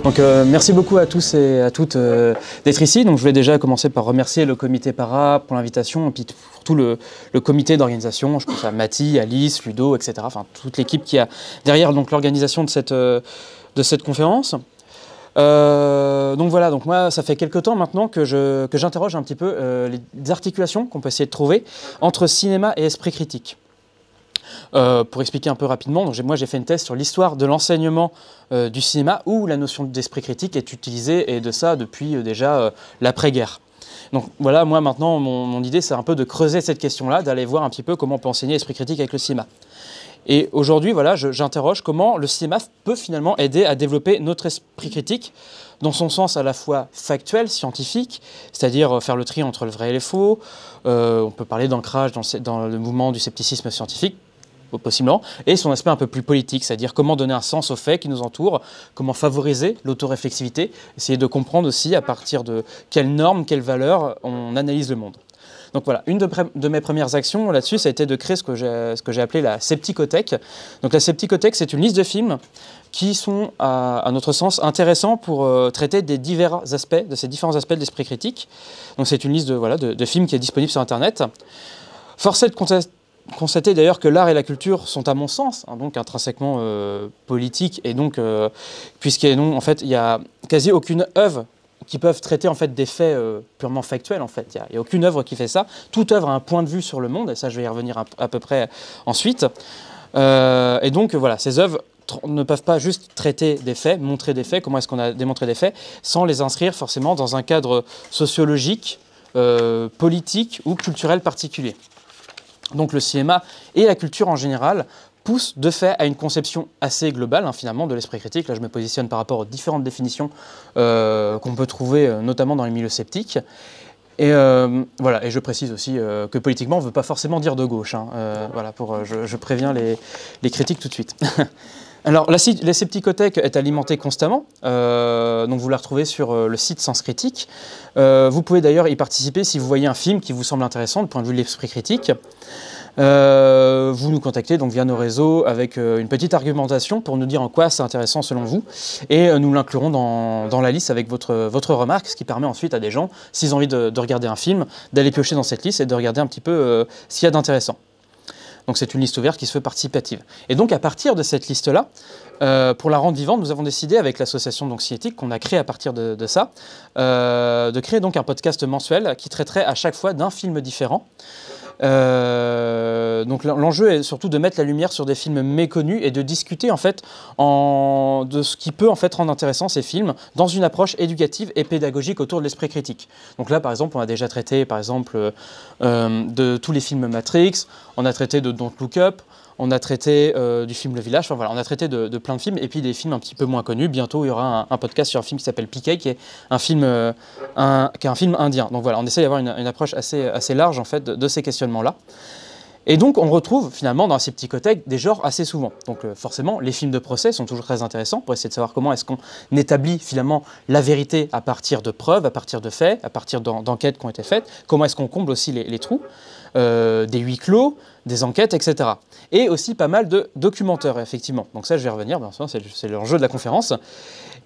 Donc merci beaucoup à tous et à toutes d'être ici. Donc je voulais déjà commencer par remercier le comité Para pour l'invitation et puis surtout le comité d'organisation. Je pense à Mathie, Alice, Ludo, etc. Enfin toute l'équipe qui a derrière donc l'organisation de cette conférence. Donc voilà, donc moi ça fait quelques temps maintenant que j'interroge un petit peu les articulations qu'on peut essayer de trouver entre cinéma et esprit critique. Pour expliquer un peu rapidement, moi j'ai fait une thèse sur l'histoire de l'enseignement du cinéma où la notion d'esprit critique est utilisée et de ça depuis déjà l'après-guerre. Donc voilà, moi maintenant mon idée c'est un peu de creuser cette question-là, d'aller voir un petit peu comment on peut enseigner l'esprit critique avec le cinéma. Et aujourd'hui, voilà, j'interroge comment le cinéma peut finalement aider à développer notre esprit critique dans son sens à la fois factuel, scientifique, c'est-à-dire faire le tri entre le vrai et le faux. On peut parler d'ancrage dans le mouvement du scepticisme scientifique, possiblement, et son aspect un peu plus politique, c'est-à-dire comment donner un sens aux faits qui nous entourent, comment favoriser l'autoréflexivité, essayer de comprendre aussi à partir de quelles normes, quelles valeurs on analyse le monde. Donc voilà, une de mes premières actions là-dessus, ça a été de créer ce que j'ai appelé la Scepticothèque. Donc la Scepticothèque, c'est une liste de films qui sont, à notre sens, intéressants pour traiter de ces différents aspects de l'esprit critique. Donc c'est une liste de films qui est disponible sur Internet. Force est de constater d'ailleurs que l'art et la culture sont, à mon sens, donc intrinsèquement politiques, et donc, en fait, il n'y a quasi aucune œuvre qui peuvent traiter en fait des faits purement factuels. En fait, il n'y a aucune œuvre qui fait ça. Toute œuvre a un point de vue sur le monde, et ça, je vais y revenir à peu près ensuite. Et donc, voilà, ces œuvres ne peuvent pas juste traiter des faits, montrer des faits, comment est-ce qu'on a démontré des faits, sans les inscrire forcément dans un cadre sociologique, politique ou culturel particulier. Donc le cinéma et la culture en général poussent de fait à une conception assez globale finalement de l'esprit critique. Là je me positionne par rapport aux différentes définitions qu'on peut trouver notamment dans les milieux sceptiques. Et voilà, et je précise aussi que politiquement on ne veut pas forcément dire de gauche. Voilà, je préviens les critiques tout de suite. Alors, la Scepticothèque est alimentée constamment, donc vous la retrouvez sur le site Sens Critique. Vous pouvez d'ailleurs y participer si vous voyez un film qui vous semble intéressant du point de vue de l'esprit critique. Vous nous contactez donc via nos réseaux avec une petite argumentation pour nous dire en quoi c'est intéressant selon vous, et nous l'inclurons dans la liste avec votre remarque, ce qui permet ensuite à des gens, s'ils ont envie de regarder un film, d'aller piocher dans cette liste et de regarder un petit peu ce qu'il y a d'intéressant. Donc c'est une liste ouverte qui se fait participative. Et donc à partir de cette liste-là, pour la rendre vivante, nous avons décidé avec l'association Cinétique qu'on a créée à partir de ça, de créer donc un podcast mensuel qui traiterait à chaque fois d'un film différent. Donc l'enjeu est surtout de mettre la lumière sur des films méconnus et de discuter en fait de ce qui peut en fait rendre intéressant ces films dans une approche éducative et pédagogique autour de l'esprit critique. Donc là par exemple on a déjà traité par exemple de tous les films Matrix, on a traité de Don't Look Up, on a traité du film Le Village, enfin, voilà, on a traité de plein de films et puis des films un petit peu moins connus. Bientôt il y aura un podcast sur un film qui s'appelle Piquet qui est un film indien. Donc voilà, on essaie d'avoir une approche assez large en fait de ces questionnements-là. Et donc on retrouve finalement dans la Scepticothèque des genres assez souvent. Donc forcément les films de procès sont toujours très intéressants pour essayer de savoir comment est-ce qu'on établit finalement la vérité à partir de preuves, à partir de faits, à partir d'enquêtes qui ont été faites, comment est-ce qu'on comble aussi les trous, des huis clos, des enquêtes, etc. Et aussi pas mal de documentaires, effectivement. Donc ça, je vais revenir, c'est l'enjeu de la conférence.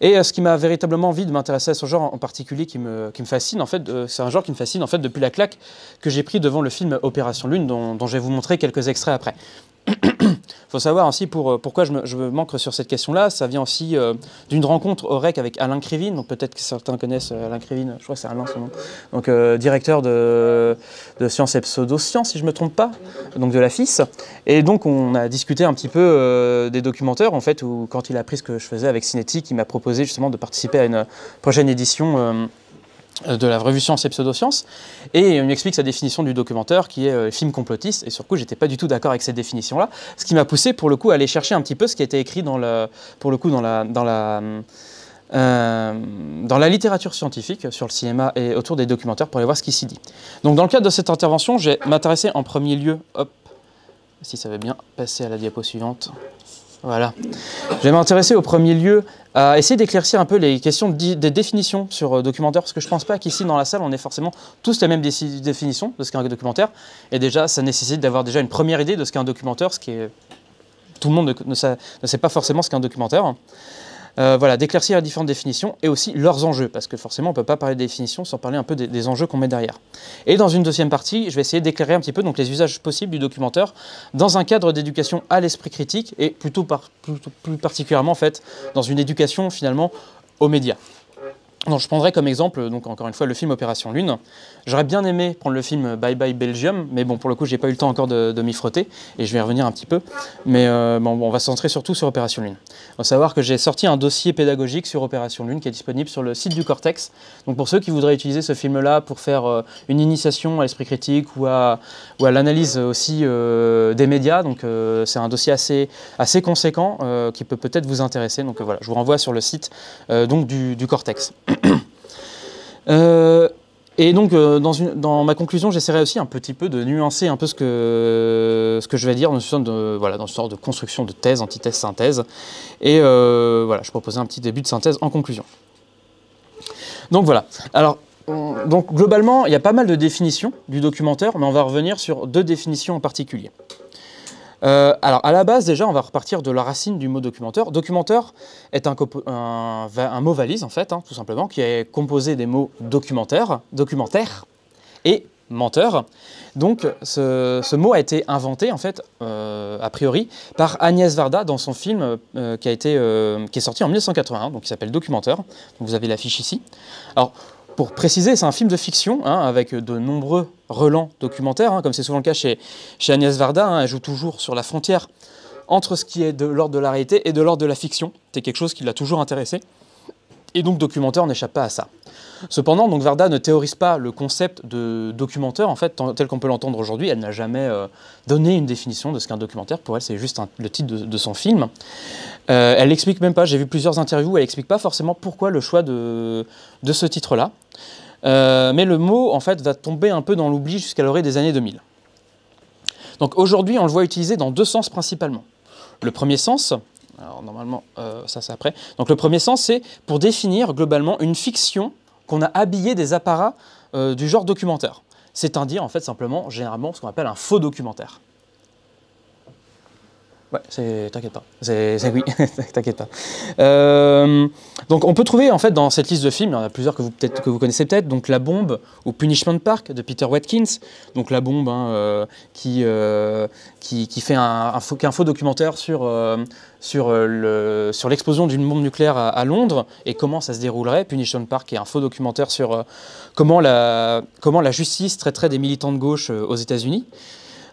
Et ce qui m'a véritablement envie de m'intéresser à ce genre en particulier qui me fascine, en fait, c'est un genre qui me fascine en fait depuis la claque que j'ai pris devant le film Opération Lune, dont je vais vous montrer quelques extraits après. Il faut savoir aussi pourquoi je me manque sur cette question-là. Ça vient aussi d'une rencontre au REC avec Alain Krivine. Donc peut-être que certains connaissent Alain Krivine, je crois que c'est Alain son nom. Donc directeur de Sciences et Pseudosciences, si je ne me trompe pas, donc de la FIS. Et donc on a discuté un petit peu des documentaires, en fait, où quand il a appris ce que je faisais avec Cinétique, il m'a proposé justement de participer à une prochaine édition de la revue Sciences et Pseudosciences, et il m'explique sa définition du documentaire qui est film complotiste, et sur le coup j'étais pas du tout d'accord avec cette définition-là, ce qui m'a poussé pour le coup à aller chercher un petit peu ce qui a été écrit dans la littérature scientifique sur le cinéma et autour des documentaires pour aller voir ce qui s'y dit. Donc dans le cadre de cette intervention, je vais m'intéresser en premier lieu, hop, si ça va bien passer à la diapo suivante. Voilà. Je vais m'intéresser au premier lieu à essayer d'éclaircir un peu les questions des définitions sur documentaire, parce que je ne pense pas qu'ici dans la salle on ait forcément tous la même définition de ce qu'est un documentaire, et déjà ça nécessite d'avoir déjà une première idée de ce qu'est un documentaire, ce qui est... Tout le monde ne sait pas forcément ce qu'est un documentaire. Voilà, d'éclaircir les différentes définitions et aussi leurs enjeux, parce que forcément on ne peut pas parler de définition sans parler un peu des enjeux qu'on met derrière. Et dans une deuxième partie, je vais essayer d'éclairer un petit peu donc, les usages possibles du documentaire dans un cadre d'éducation à l'esprit critique et plus particulièrement en fait dans une éducation finalement aux médias. Donc, je prendrai comme exemple, donc encore une fois, le film Opération Lune. J'aurais bien aimé prendre le film Bye Bye Belgium, mais bon, pour le coup, j'ai pas eu le temps encore de m'y frotter, et je vais y revenir un petit peu. Mais bon, on va se centrer surtout sur Opération Lune. Il faut savoir que j'ai sorti un dossier pédagogique sur Opération Lune qui est disponible sur le site du Cortex. Donc pour ceux qui voudraient utiliser ce film-là pour faire une initiation à l'esprit critique ou à l'analyse aussi des médias, donc c'est un dossier assez conséquent qui peut peut-être vous intéresser. Donc voilà, je vous renvoie sur le site donc du Cortex. Et donc, dans ma conclusion, j'essaierai aussi un petit peu de nuancer un peu ce que je vais dire dans une sorte de construction de thèse, antithèse, synthèse. Et voilà, je proposais un petit début de synthèse en conclusion. Donc voilà. Alors, donc globalement, il y a pas mal de définitions du documentaire, mais on va revenir sur 2 définitions en particulier. Alors, à la base, déjà, on va repartir de la racine du mot documentaire. Documentaire est un mot valise, en fait, tout simplement, qui est composé des mots documentaire et menteur. Donc, ce mot a été inventé, en fait, a priori, par Agnès Varda dans son film qui est sorti en 1981, donc qui s'appelle Documentaire. Donc, vous avez l'affiche ici. Alors, pour préciser, c'est un film de fiction, avec de nombreux relents documentaires, comme c'est souvent le cas chez Agnès Varda. Elle joue toujours sur la frontière entre ce qui est de l'ordre de la réalité et de l'ordre de la fiction. C'est quelque chose qui l'a toujours intéressé. Et donc, documentaire n'échappe pas à ça. Cependant, donc, Varda ne théorise pas le concept de documentaire, en fait, tel qu'on peut l'entendre aujourd'hui. Elle n'a jamais donné une définition de ce qu'est un documentaire. Pour elle, c'est juste le titre de son film. Elle n'explique même pas, j'ai vu plusieurs interviews, elle n'explique pas forcément pourquoi le choix de ce titre-là. Mais le mot, en fait, va tomber un peu dans l'oubli jusqu'à l'orée des années 2000. Donc aujourd'hui, on le voit utilisé dans 2 sens principalement. Le premier sens, alors normalement, ça c'est après. Donc le premier sens, c'est pour définir globalement une fiction qu'on a habillée des apparats du genre documentaire. C'est-à-dire, en fait, simplement, généralement, ce qu'on appelle un faux documentaire. Ouais, t'inquiète pas. Oui, t'inquiète pas. Donc on peut trouver en fait dans cette liste de films, il y en a plusieurs que vous connaissez peut-être, donc La Bombe ou Punishment Park de Peter Watkins. Donc La Bombe qui fait un faux documentaire sur l'explosion d'une bombe nucléaire à Londres et comment ça se déroulerait. Punishment Park est un faux documentaire sur comment la justice traiterait des militants de gauche aux États-Unis.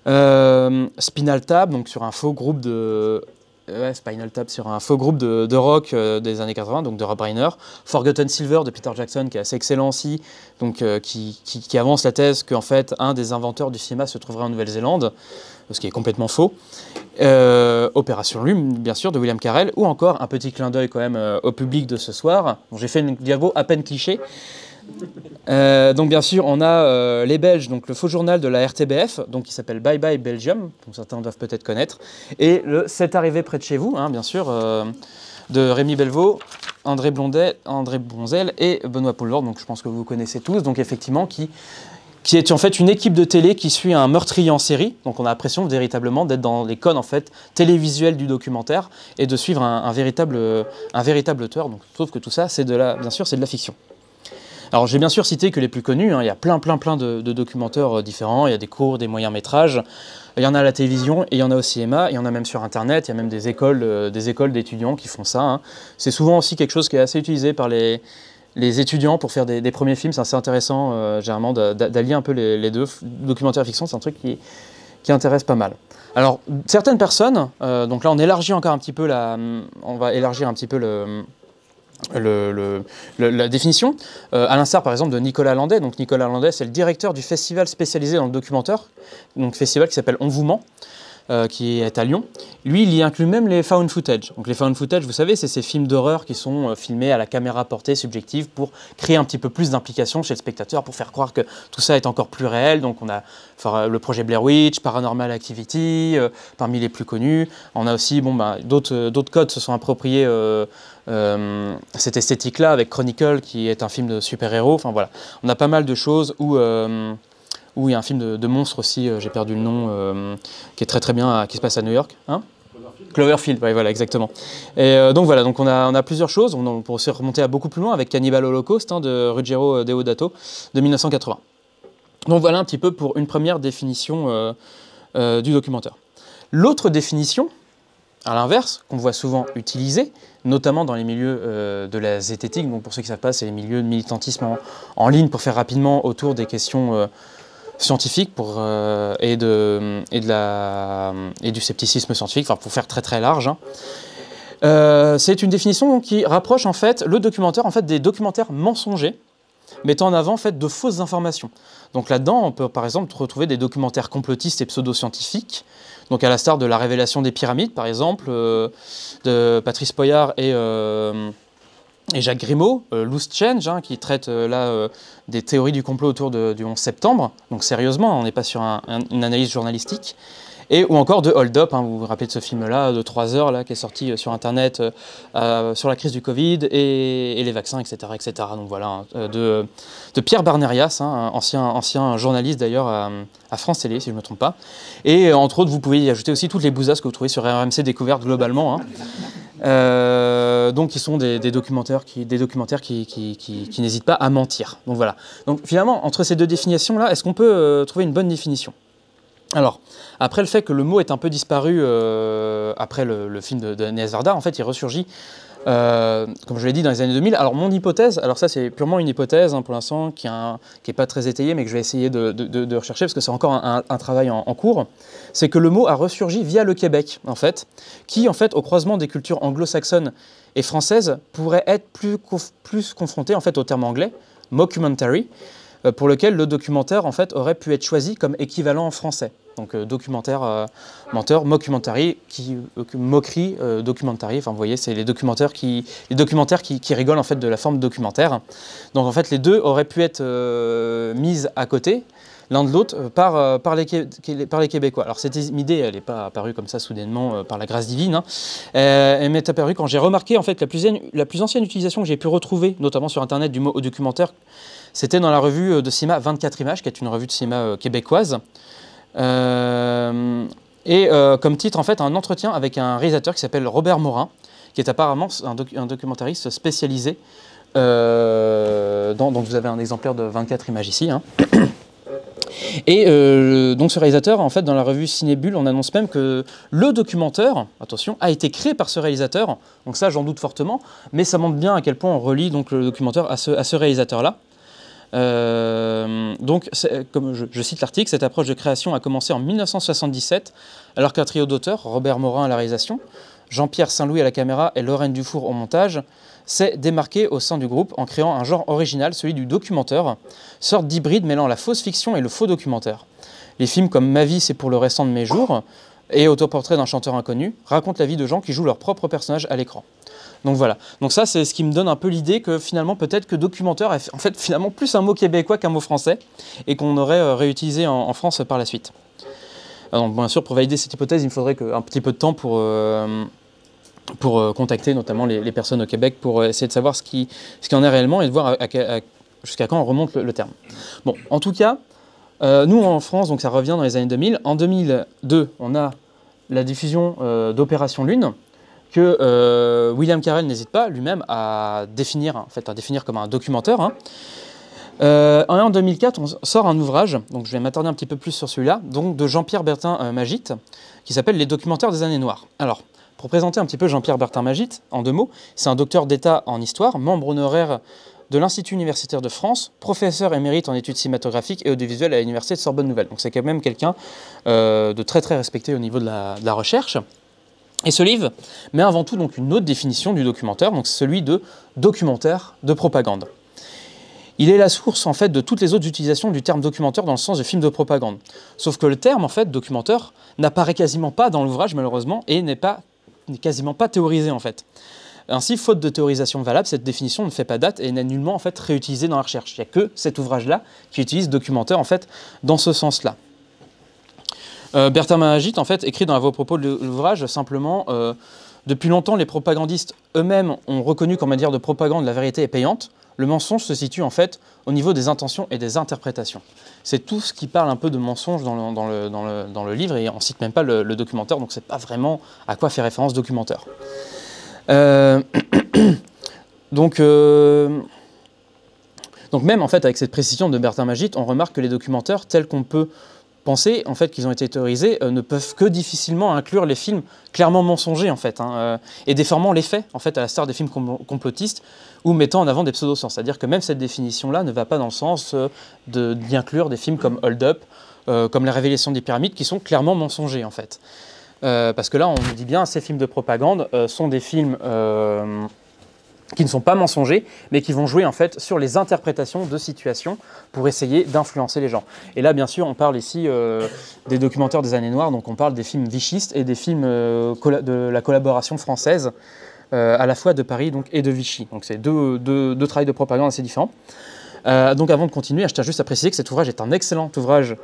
Spinal Tap, donc sur un faux groupe de rock des années 80, donc de Rob Reiner. Forgotten Silver de Peter Jackson, qui est assez excellent aussi, donc qui avance la thèse qu'en fait un des inventeurs du cinéma se trouverait en Nouvelle-Zélande, ce qui est complètement faux. Opération Lune, bien sûr, de William Carell, ou encore un petit clin d'œil quand même au public de ce soir. Bon, j'ai fait une diago à peine cliché. Donc bien sûr on a les Belges, donc le faux journal de la RTBF, donc qui s'appelle Bye Bye Belgium, donc certains doivent peut-être connaître, et le C'est arrivé près de chez vous, bien sûr, de Rémi Belvaux, André Bonzel et Benoît Poulvord, donc je pense que vous connaissez tous, donc effectivement qui est en fait une équipe de télé qui suit un meurtrier en série, donc on a l'impression véritablement d'être dans les codes en fait télévisuels du documentaire et de suivre un véritable auteur, donc sauf que tout ça c'est bien sûr c'est de la fiction. Alors j'ai bien sûr cité que les plus connus, il y a plein de documentaires différents, il y a des courts, des moyens métrages, il y en a à la télévision et il y en a au cinéma, il y en a même sur internet, il y a même des écoles d'étudiants qui font ça. C'est souvent aussi quelque chose qui est assez utilisé par les étudiants pour faire des premiers films, c'est assez intéressant généralement d'allier un peu les deux. Documentaire et fiction, c'est un truc qui intéresse pas mal. Alors certaines personnes, donc là on élargit encore un petit peu on va élargir un petit peu la définition, à l'instar par exemple de Nicolas Landais. Donc Nicolas Landais, c'est le directeur du festival spécialisé dans le documentaire, donc festival qui s'appelle On vous ment, qui est à Lyon. Lui, il y inclut même les found footage. Donc les found footage, vous savez, c'est ces films d'horreur qui sont filmés à la caméra portée subjective pour créer un petit peu plus d'implication chez le spectateur, pour faire croire que tout ça est encore plus réel. Donc on a le projet Blair Witch, Paranormal Activity, parmi les plus connus. On a aussi d'autres codes se sont appropriés cette esthétique-là avec Chronicle, qui est un film de super-héros. Enfin voilà, on a pas mal de choses où il y a un film de monstre aussi, j'ai perdu le nom, qui est très bien, qui se passe à New York. Cloverfield, ouais, voilà, exactement. Et donc voilà, donc on a plusieurs choses. On peut aussi remonter à beaucoup plus loin avec Cannibal Holocaust de Ruggero Deodato de 1980. Donc voilà un petit peu pour une première définition du documentaire. L'autre définition, à l'inverse, qu'on voit souvent utilisée, notamment dans les milieux de la zététique, donc pour ceux qui ne savent pas, c'est les milieux de militantisme en ligne pour faire rapidement autour des questions scientifiques et du scepticisme scientifique, enfin pour faire très très large. C'est une définition qui rapproche en fait le documentaire des documentaires mensongers, mettant en avant en fait de fausses informations. Donc là-dedans, on peut par exemple retrouver des documentaires complotistes et pseudo-scientifiques, donc à la star de La Révélation des pyramides par exemple, de Patrice Poyart et Jacques Grimaud, Loose Change, qui traite des théories du complot autour du 11 septembre, donc sérieusement, on n'est pas sur une analyse journalistique. Ou encore de Hold Up, vous vous rappelez de ce film-là, de 3 heures, là, qui est sorti sur Internet, sur la crise du Covid et les vaccins, etc. etc. Donc voilà, de Pierre Barnerias, ancien journaliste d'ailleurs à France Télé, si je ne me trompe pas. Et entre autres, vous pouvez y ajouter aussi toutes les bousasses que vous trouvez sur RMC Découverte globalement. Donc qui sont des documentaires qui n'hésitent pas à mentir. Donc voilà. Donc finalement, entre ces deux définitions-là, est-ce qu'on peut trouver une bonne définition ? Alors, après le fait que le mot est un peu disparu après le film d'Agnès Varda, en fait, il ressurgit, comme je l'ai dit, dans les années 2000. Alors, mon hypothèse, alors ça, c'est purement une hypothèse pour l'instant, qui n'est pas très étayée, mais que je vais essayer de rechercher, parce que c'est encore un travail en cours, c'est que le mot a ressurgi via le Québec, en fait, qui, en fait, au croisement des cultures anglo-saxonnes et françaises, pourrait être plus confronté, en fait, au terme anglais, mockumentary, pour lequel le documentaire, en fait, aurait pu être choisi comme équivalent en français. Donc documentaire menteur, mockumentary, moquerie, documentary, enfin vous voyez, c'est les documentaires qui rigolent en fait de la forme documentaire. Donc en fait les deux auraient pu être mises à côté, l'un de l'autre, par les Québécois. Alors cette idée, elle n'est pas apparue comme ça soudainement par la grâce divine, elle m'est apparue quand j'ai remarqué en fait la plus ancienne utilisation que j'ai pu retrouver, notamment sur internet, du mot documentaire, c'était dans la revue de cinéma 24 images, qui est une revue de cinéma québécoise. Comme titre, en fait, un entretien avec un réalisateur qui s'appelle Robert Morin, qui est apparemment un documentariste spécialisé. Donc vous avez un exemplaire de 24 images ici. Et donc ce réalisateur, en fait, dans la revue Cinébule, on annonce même que le documentaire, attention, a été créé par ce réalisateur. Donc ça, j'en doute fortement, mais ça montre bien à quel point on relie donc le documentaire à ce réalisateur-là. Donc, comme je cite l'article, cette approche de création a commencé en 1977, alors qu'un trio d'auteurs, Robert Morin à la réalisation, Jean-Pierre Saint-Louis à la caméra et Lorraine Dufour au montage, s'est démarqué au sein du groupe en créant un genre original, celui du documentaire, sorte d'hybride mêlant la fausse fiction et le faux documentaire. Les films comme Ma vie, c'est pour le restant de mes jours et Autoportrait d'un chanteur inconnu racontent la vie de gens qui jouent leur propre personnage à l'écran. Donc voilà, donc ça c'est ce qui me donne un peu l'idée que finalement peut-être que documentaire est en fait finalement plus un mot québécois qu'un mot français et qu'on aurait réutilisé en France par la suite. Donc bien sûr pour valider cette hypothèse il me faudrait un petit peu de temps pour contacter notamment les personnes au Québec pour essayer de savoir ce qui en est réellement et de voir jusqu'à quand on remonte le terme. Bon, en tout cas, nous en France, donc ça revient dans les années 2000, en 2002 on a la diffusion d'Opération Lune, que William Carell n'hésite pas lui-même à définir comme un documentaire. En 2004, on sort un ouvrage, donc je vais m'attarder un petit peu plus sur celui-là, donc de Jean-Pierre Bertin-Magit, qui s'appelle Les documentaires des années noires. Alors, pour présenter un petit peu Jean-Pierre Bertin-Magit, en 2 mots, c'est un docteur d'État en histoire, membre honoraire de l'Institut universitaire de France, professeur émérite en études cinématographiques et audiovisuelles à l'Université de Sorbonne Nouvelle. Donc c'est quand même quelqu'un de très très respecté au niveau de la recherche. Et ce livre met avant tout donc une autre définition du documentaire, donc celui de documentaire de propagande. Il est la source en fait de toutes les autres utilisations du terme documentaire dans le sens de film de propagande. Sauf que le terme en fait documentaire n'apparaît quasiment pas dans l'ouvrage malheureusement et n'est quasiment pas théorisé en fait. Ainsi, faute de théorisation valable, cette définition ne fait pas date et n'est nullement en fait réutilisée dans la recherche. Il n'y a que cet ouvrage-là qui utilise documentaire en fait dans ce sens-là. Bertin-Magit en fait écrit dans la voie propos de l'ouvrage simplement Depuis longtemps, les propagandistes eux-mêmes ont reconnu qu'en matière de propagande, la vérité est payante. Le mensonge se situe en fait au niveau des intentions et des interprétations. C'est tout ce qui parle un peu de mensonge dans le livre, et on ne cite même pas le documentaire, donc c'est pas vraiment à quoi fait référence documentaire. Donc même en fait avec cette précision de Bertin Magid, on remarque que les documentaires tels qu'on peut penser en fait qu'ils ont été théorisés ne peuvent que difficilement inclure les films clairement mensongers en fait, et déformant les faits en fait à la star des films complotistes ou mettant en avant des pseudo-sciences. C'est-à-dire que même cette définition-là ne va pas dans le sens d'y inclure des films comme Hold Up, comme La Révélation des Pyramides, qui sont clairement mensongers en fait. Parce que là on nous dit bien ces films de propagande sont des films qui ne sont pas mensongers, mais qui vont jouer en fait sur les interprétations de situations pour essayer d'influencer les gens. Et là, bien sûr, on parle ici des documentaires des années noires, donc on parle des films vichistes et des films de la collaboration française, à la fois de Paris donc, et de Vichy. Donc c'est deux travails de propagande assez différents. Donc avant de continuer, je tiens juste à préciser que cet ouvrage est un excellent ouvrage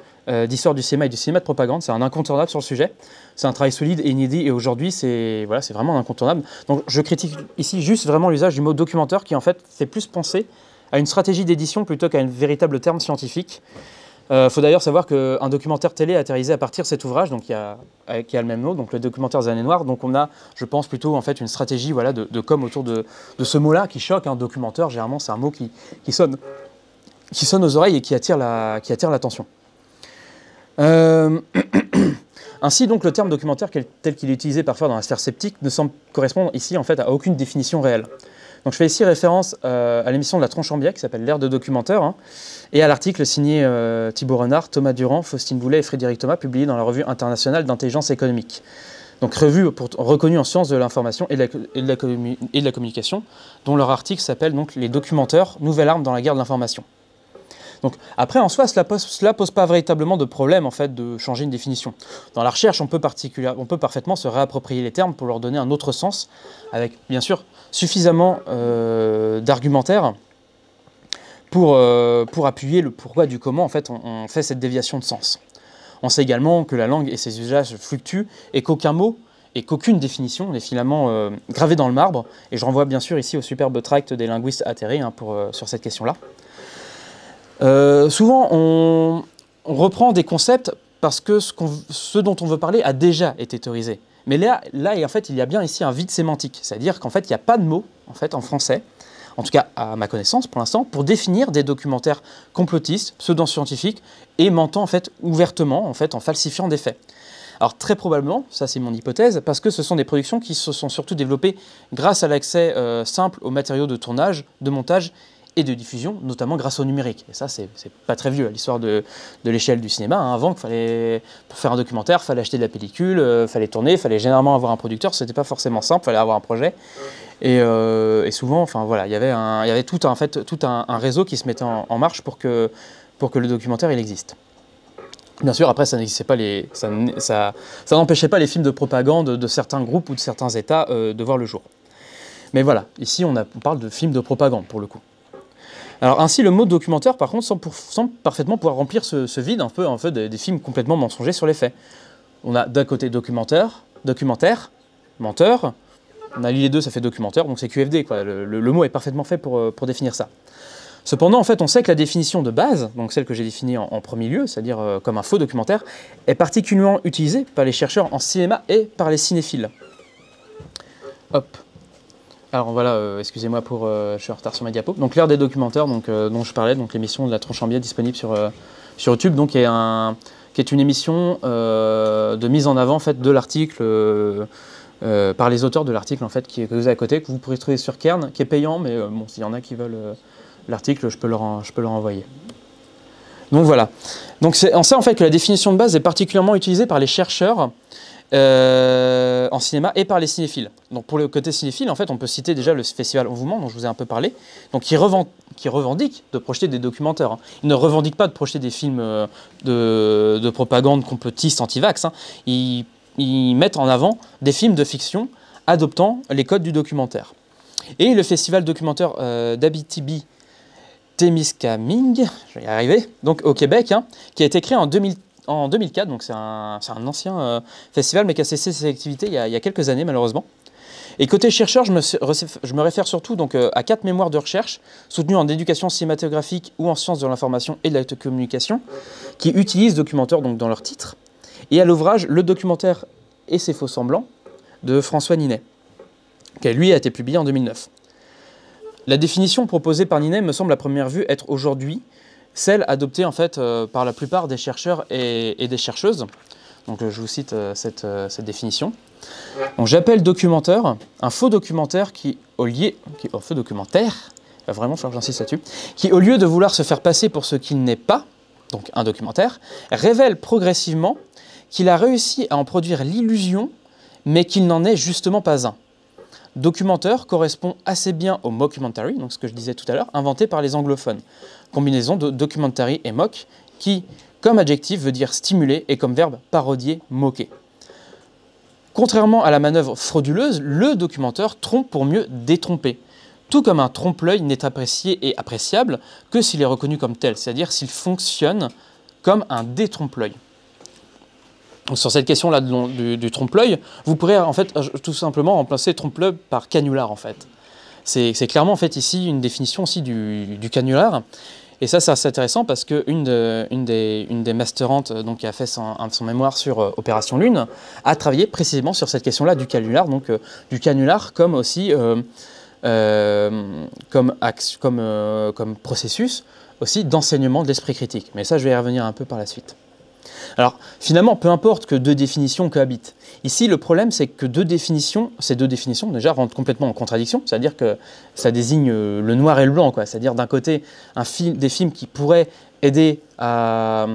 d'histoire du cinéma et du cinéma de propagande. C'est un incontournable sur le sujet. C'est un travail solide et inédit, et aujourd'hui c'est vraiment un incontournable. Donc je critique ici juste vraiment l'usage du mot documentaire qui en fait fait plus penser à une stratégie d'édition plutôt qu'à un véritable terme scientifique. Faut d'ailleurs savoir qu'un documentaire télé a été réalisé à partir de cet ouvrage, donc qui a le même nom, donc le documentaire des années noires. Donc on a, je pense, plutôt en fait une stratégie de com autour de ce mot-là qui choque. Un documentaire, généralement c'est un mot qui sonne aux oreilles et qui attire l'attention. Ainsi, donc, le terme documentaire tel qu'il est utilisé parfois dans la sphère sceptique ne semble correspondre ici en fait à aucune définition réelle. Donc, je fais ici référence à l'émission de la Tronchambière qui s'appelle L'ère de documentaire, et à l'article signé Thibaut Renard, Thomas Durand, Faustine Boulay et Frédéric Thomas, publié dans la Revue internationale d'intelligence économique. Donc revue reconnue en sciences de l'information et de la communication, dont leur article s'appelle donc Les documentaires, nouvelle arme dans la guerre de l'information. Donc après, en soi, cela pose pas véritablement de problème en fait de changer une définition. Dans la recherche, on peut parfaitement se réapproprier les termes pour leur donner un autre sens, avec bien sûr suffisamment d'argumentaire pour appuyer le pourquoi du comment en fait on fait cette déviation de sens. On sait également que la langue et ses usages fluctuent et qu'aucun mot et qu'aucune définition n'est finalement gravée dans le marbre. Et je renvoie bien sûr ici au superbe tract des linguistes atterrés sur cette question-là. Souvent, on reprend des concepts parce que ce dont on veut parler a déjà été théorisé. Mais là en fait, il y a bien ici un vide sémantique. C'est-à-dire qu'en fait, il n'y a pas de mots en fait, en français, en tout cas à ma connaissance pour l'instant, pour définir des documentaires complotistes, pseudo-scientifiques, et mentant en fait, ouvertement en fait, en falsifiant des faits. Alors très probablement, ça c'est mon hypothèse, parce que ce sont des productions qui se sont surtout développées grâce à l'accès simple aux matériaux de tournage, de montage et de diffusion, notamment grâce au numérique. Et ça, c'est pas très vieux, l'histoire de l'échelle du cinéma. Avant, pour faire un documentaire, il fallait acheter de la pellicule, fallait tourner, il fallait généralement avoir un producteur, c'était pas forcément simple, il fallait avoir un projet. Et souvent, enfin voilà, il y avait tout un réseau qui se mettait en marche pour que le documentaire il existe. Bien sûr, après, ça n'empêchait pas les films de propagande de certains groupes ou de certains États de voir le jour. Mais voilà, ici on parle de films de propagande pour le coup. Alors ainsi, le mot documentaire, par contre, semble parfaitement pouvoir remplir ce vide un peu des films complètement mensongers sur les faits. On a d'un côté documentaire, menteur. On a lié les deux, ça fait documentaire, donc c'est QFD, quoi. Le mot est parfaitement fait pour définir ça. Cependant, en fait, on sait que la définition de base, donc celle que j'ai définie en premier lieu, c'est-à-dire comme un faux documentaire, est particulièrement utilisée par les chercheurs en cinéma et par les cinéphiles. Hop. Alors voilà, excusez-moi je suis en retard sur ma diapo. Donc l'ère des documentaires dont je parlais, donc l'émission de la Tronchambière disponible sur YouTube, donc qui est une émission de mise en avant en fait, de l'article par les auteurs de l'article en fait, que vous avez à côté, que vous pourrez trouver sur Kern, qui est payant, mais bon, s'il y en a qui veulent l'article, je peux leur envoyer. Donc voilà. Donc on sait en fait que la définition de base est particulièrement utilisée par les chercheurs en cinéma et par les cinéphiles. Donc pour le côté cinéphile, en fait, on peut citer déjà le festival En Mouvement, dont je vous ai un peu parlé, donc qui revendique de projeter des documentaires. Ils ne revendiquent pas de projeter des films de propagande complotiste anti-vax. Ils mettent en avant des films de fiction adoptant les codes du documentaire. Et le festival documentaire d'Abitibi Témiscamingue, je vais y arriver, donc au Québec, qui a été créé en 2004, donc c'est un ancien festival, mais qui a cessé ses activités il y a quelques années malheureusement. Et côté chercheur, je me réfère surtout donc, à 4 mémoires de recherche soutenues en éducation cinématographique ou en sciences de l'information et de la communication, qui utilisent documentaire donc, dans leur titre, et à l'ouvrage Le documentaire et ses faux-semblants de François Ninet, qui lui a été publié en 2009. La définition proposée par Ninet me semble à première vue être aujourd'hui celle adoptée en fait par la plupart des chercheurs et des chercheuses. Donc je vous cite cette définition. J'appelle documentaire un faux documentaire faux documentaire, il va vraiment falloir que j'insiste là-dessus, qui au lieu de vouloir se faire passer pour ce qu'il n'est pas, donc un documentaire, révèle progressivement qu'il a réussi à en produire l'illusion, mais qu'il n'en est justement pas un. Documentaire correspond assez bien au mockumentary, donc ce que je disais tout à l'heure, inventé par les anglophones. Combinaison de documentary et mock, qui, comme adjectif, veut dire stimuler et comme verbe parodier, moquer. Contrairement à la manœuvre frauduleuse, le documentaire trompe pour mieux détromper. Tout comme un trompe-l'œil n'est apprécié et appréciable que s'il est reconnu comme tel, c'est-à-dire s'il fonctionne comme un détrompe-l'œil. Sur cette question-là du trompe-l'œil, vous pourrez en fait tout simplement remplacer trompe-l'œil par canular en fait. C'est clairement en fait ici une définition aussi du canular. Et ça c'est assez intéressant parce qu'une des masterantes donc, qui a fait son mémoire sur Opération Lune a travaillé précisément sur cette question-là du canular, donc du canular comme aussi comme processus aussi d'enseignement de l'esprit critique. Mais ça je vais y revenir un peu par la suite. Alors, finalement, peu importe que deux définitions cohabitent. Ici, le problème, c'est que ces deux définitions, déjà, rentrent complètement en contradiction, c'est-à-dire que ça désigne le noir et le blanc, quoi. C'est-à-dire, d'un côté, des films qui pourraient aider à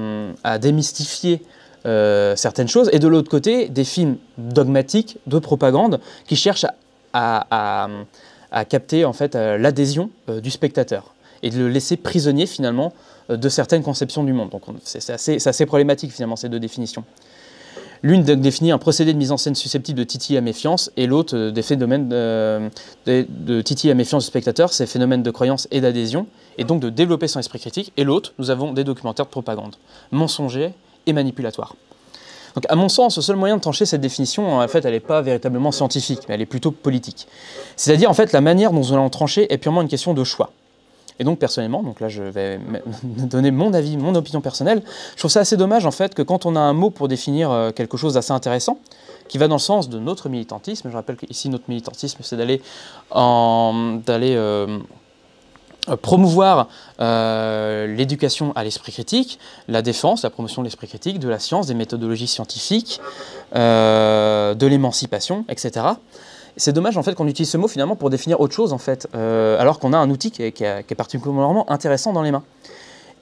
démystifier certaines choses, et de l'autre côté, des films dogmatiques, de propagande, qui cherchent à capter, en fait, l'adhésion du spectateur, et de le laisser prisonnier, finalement, de certaines conceptions du monde. Donc c'est assez problématique finalement ces deux définitions. L'une définit un procédé de mise en scène susceptible de titiller la méfiance et l'autre des phénomènes de titiller la méfiance du spectateur, ces phénomènes de croyance et d'adhésion, et donc de développer son esprit critique. Et l'autre, nous avons des documentaires de propagande, mensongers et manipulatoires. Donc à mon sens, le seul moyen de trancher cette définition, en fait, elle n'est pas véritablement scientifique, mais elle est plutôt politique. C'est-à-dire en fait la manière dont nous allons trancher est purement une question de choix. Et donc personnellement, donc là je vais donner mon avis, mon opinion personnelle, je trouve ça assez dommage en fait que quand on a un mot pour définir quelque chose d'assez intéressant, qui va dans le sens de notre militantisme, je rappelle qu'ici notre militantisme c'est d'aller promouvoir l'éducation à l'esprit critique, la défense, la promotion de l'esprit critique, de la science, des méthodologies scientifiques, de l'émancipation, etc. C'est dommage en fait qu'on utilise ce mot finalement pour définir autre chose en fait, alors qu'on a un outil qui est particulièrement intéressant dans les mains.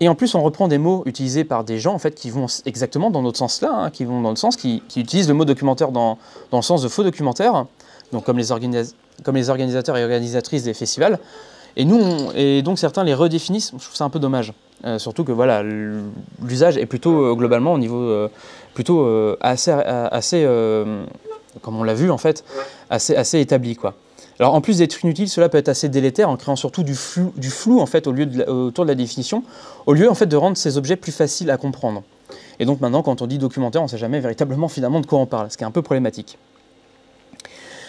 Et en plus on reprend des mots utilisés par des gens en fait qui vont exactement dans notre sens là, hein, qui vont dans le sens qui utilisent le mot documentaire dans le sens de faux documentaire, donc comme les organisateurs et organisatrices des festivals. Et donc certains les redéfinissent. Je trouve ça un peu dommage, surtout que voilà l'usage est plutôt globalement au niveau assez comme on l'a vu en fait, assez établi quoi. Alors en plus d'être inutile, cela peut être assez délétère en créant surtout du flou en fait autour de la définition, au lieu en fait de rendre ces objets plus faciles à comprendre. Et donc maintenant quand on dit documentaire, on ne sait jamais véritablement finalement de quoi on parle, ce qui est un peu problématique.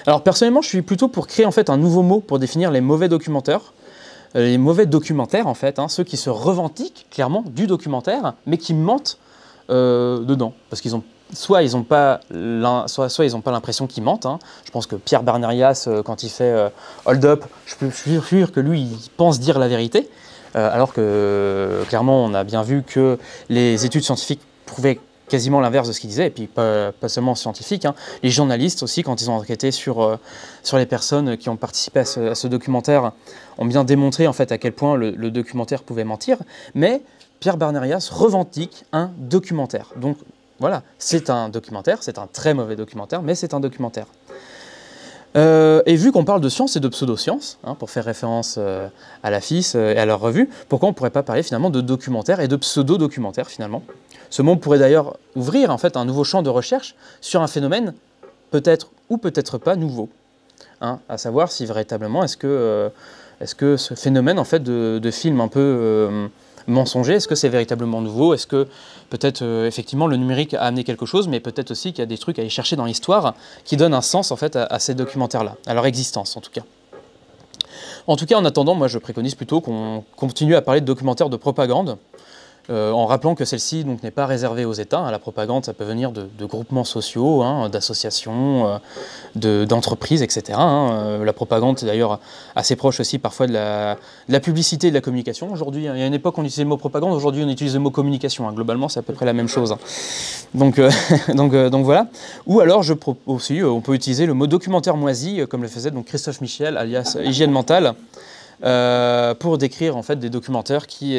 Alors personnellement, je suis plutôt pour créer en fait un nouveau mot pour définir les mauvais documentaires. Les mauvais documentaires en fait, hein, ceux qui se revendiquent clairement du documentaire, mais qui mentent dedans, parce qu'ils ont soit ils n'ont pas l'impression qu'ils mentent. Hein. Je pense que Pierre Barnerias, quand il fait Hold Up, je suis sûr que lui, il pense dire la vérité, alors que clairement, on a bien vu que les études scientifiques prouvaient quasiment l'inverse de ce qu'il disait, et puis pas seulement scientifiques. Hein. Les journalistes aussi, quand ils ont enquêté sur les personnes qui ont participé à ce documentaire, ont bien démontré en fait à quel point le documentaire pouvait mentir, mais Pierre Barnerias revendique un documentaire. Donc voilà, c'est un documentaire, c'est un très mauvais documentaire, mais c'est un documentaire. Et vu qu'on parle de science et de pseudo-science, hein, pour faire référence à la FIS et à leur revue, pourquoi on ne pourrait pas parler finalement de documentaire et de pseudo-documentaire finalement? Ce mot pourrait d'ailleurs ouvrir en fait un nouveau champ de recherche sur un phénomène peut-être ou peut-être pas nouveau, hein, à savoir si véritablement est-ce que ce phénomène en fait de film un peu mensonger? Est-ce que c'est véritablement nouveau? Est-ce que peut-être effectivement le numérique a amené quelque chose, mais peut-être aussi qu'il y a des trucs à aller chercher dans l'histoire qui donnent un sens en fait à ces documentaires-là, à leur existence en tout cas. En tout cas, en attendant, moi je préconise plutôt qu'on continue à parler de documentaires de propagande, en rappelant que celle-ci n'est pas réservée aux États. Hein. La propagande, ça peut venir de groupements sociaux, hein, d'associations, d'entreprises, etc. Hein. La propagande, c'est d'ailleurs assez proche aussi parfois de la publicité et de la communication. Aujourd'hui, il y a une époque, on utilisait le mot propagande, aujourd'hui on utilise le mot communication. Hein. Globalement, c'est à peu près la même chose. Hein. Donc voilà. Ou alors, aussi, on peut utiliser le mot documentaire moisi, comme le faisait donc Christophe Michel, alias Hygiène Mentale, pour décrire en fait des documentaires qui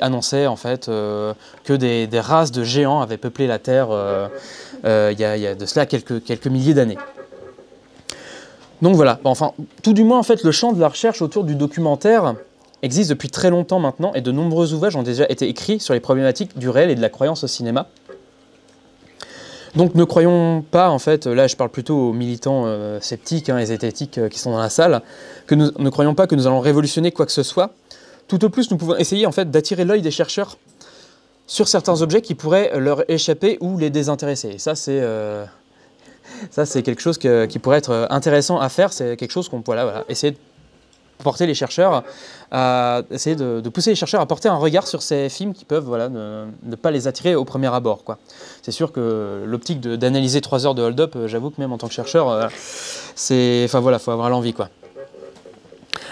annonçaient en fait que des races de géants avaient peuplé la Terre il y a de cela quelques milliers d'années. Donc voilà, enfin tout du moins en fait le champ de la recherche autour du documentaire existe depuis très longtemps maintenant et de nombreux ouvrages ont déjà été écrits sur les problématiques du réel et de la croyance au cinéma. Donc ne croyons pas, en fait, là je parle plutôt aux militants sceptiques et zététiques qui sont dans la salle, ne croyons pas que nous allons révolutionner quoi que ce soit. Tout au plus, nous pouvons essayer en fait d'attirer l'œil des chercheurs sur certains objets qui pourraient leur échapper ou les désintéresser. Et ça c'est quelque chose qui pourrait être intéressant à faire, c'est quelque chose qu'on peut essayer de porter les chercheurs, à essayer de pousser les chercheurs à porter un regard sur ces films qui peuvent ne pas les attirer au premier abord. C'est sûr que l'optique d'analyser 3 heures de hold-up, j'avoue que même en tant que chercheur, faut avoir l'envie.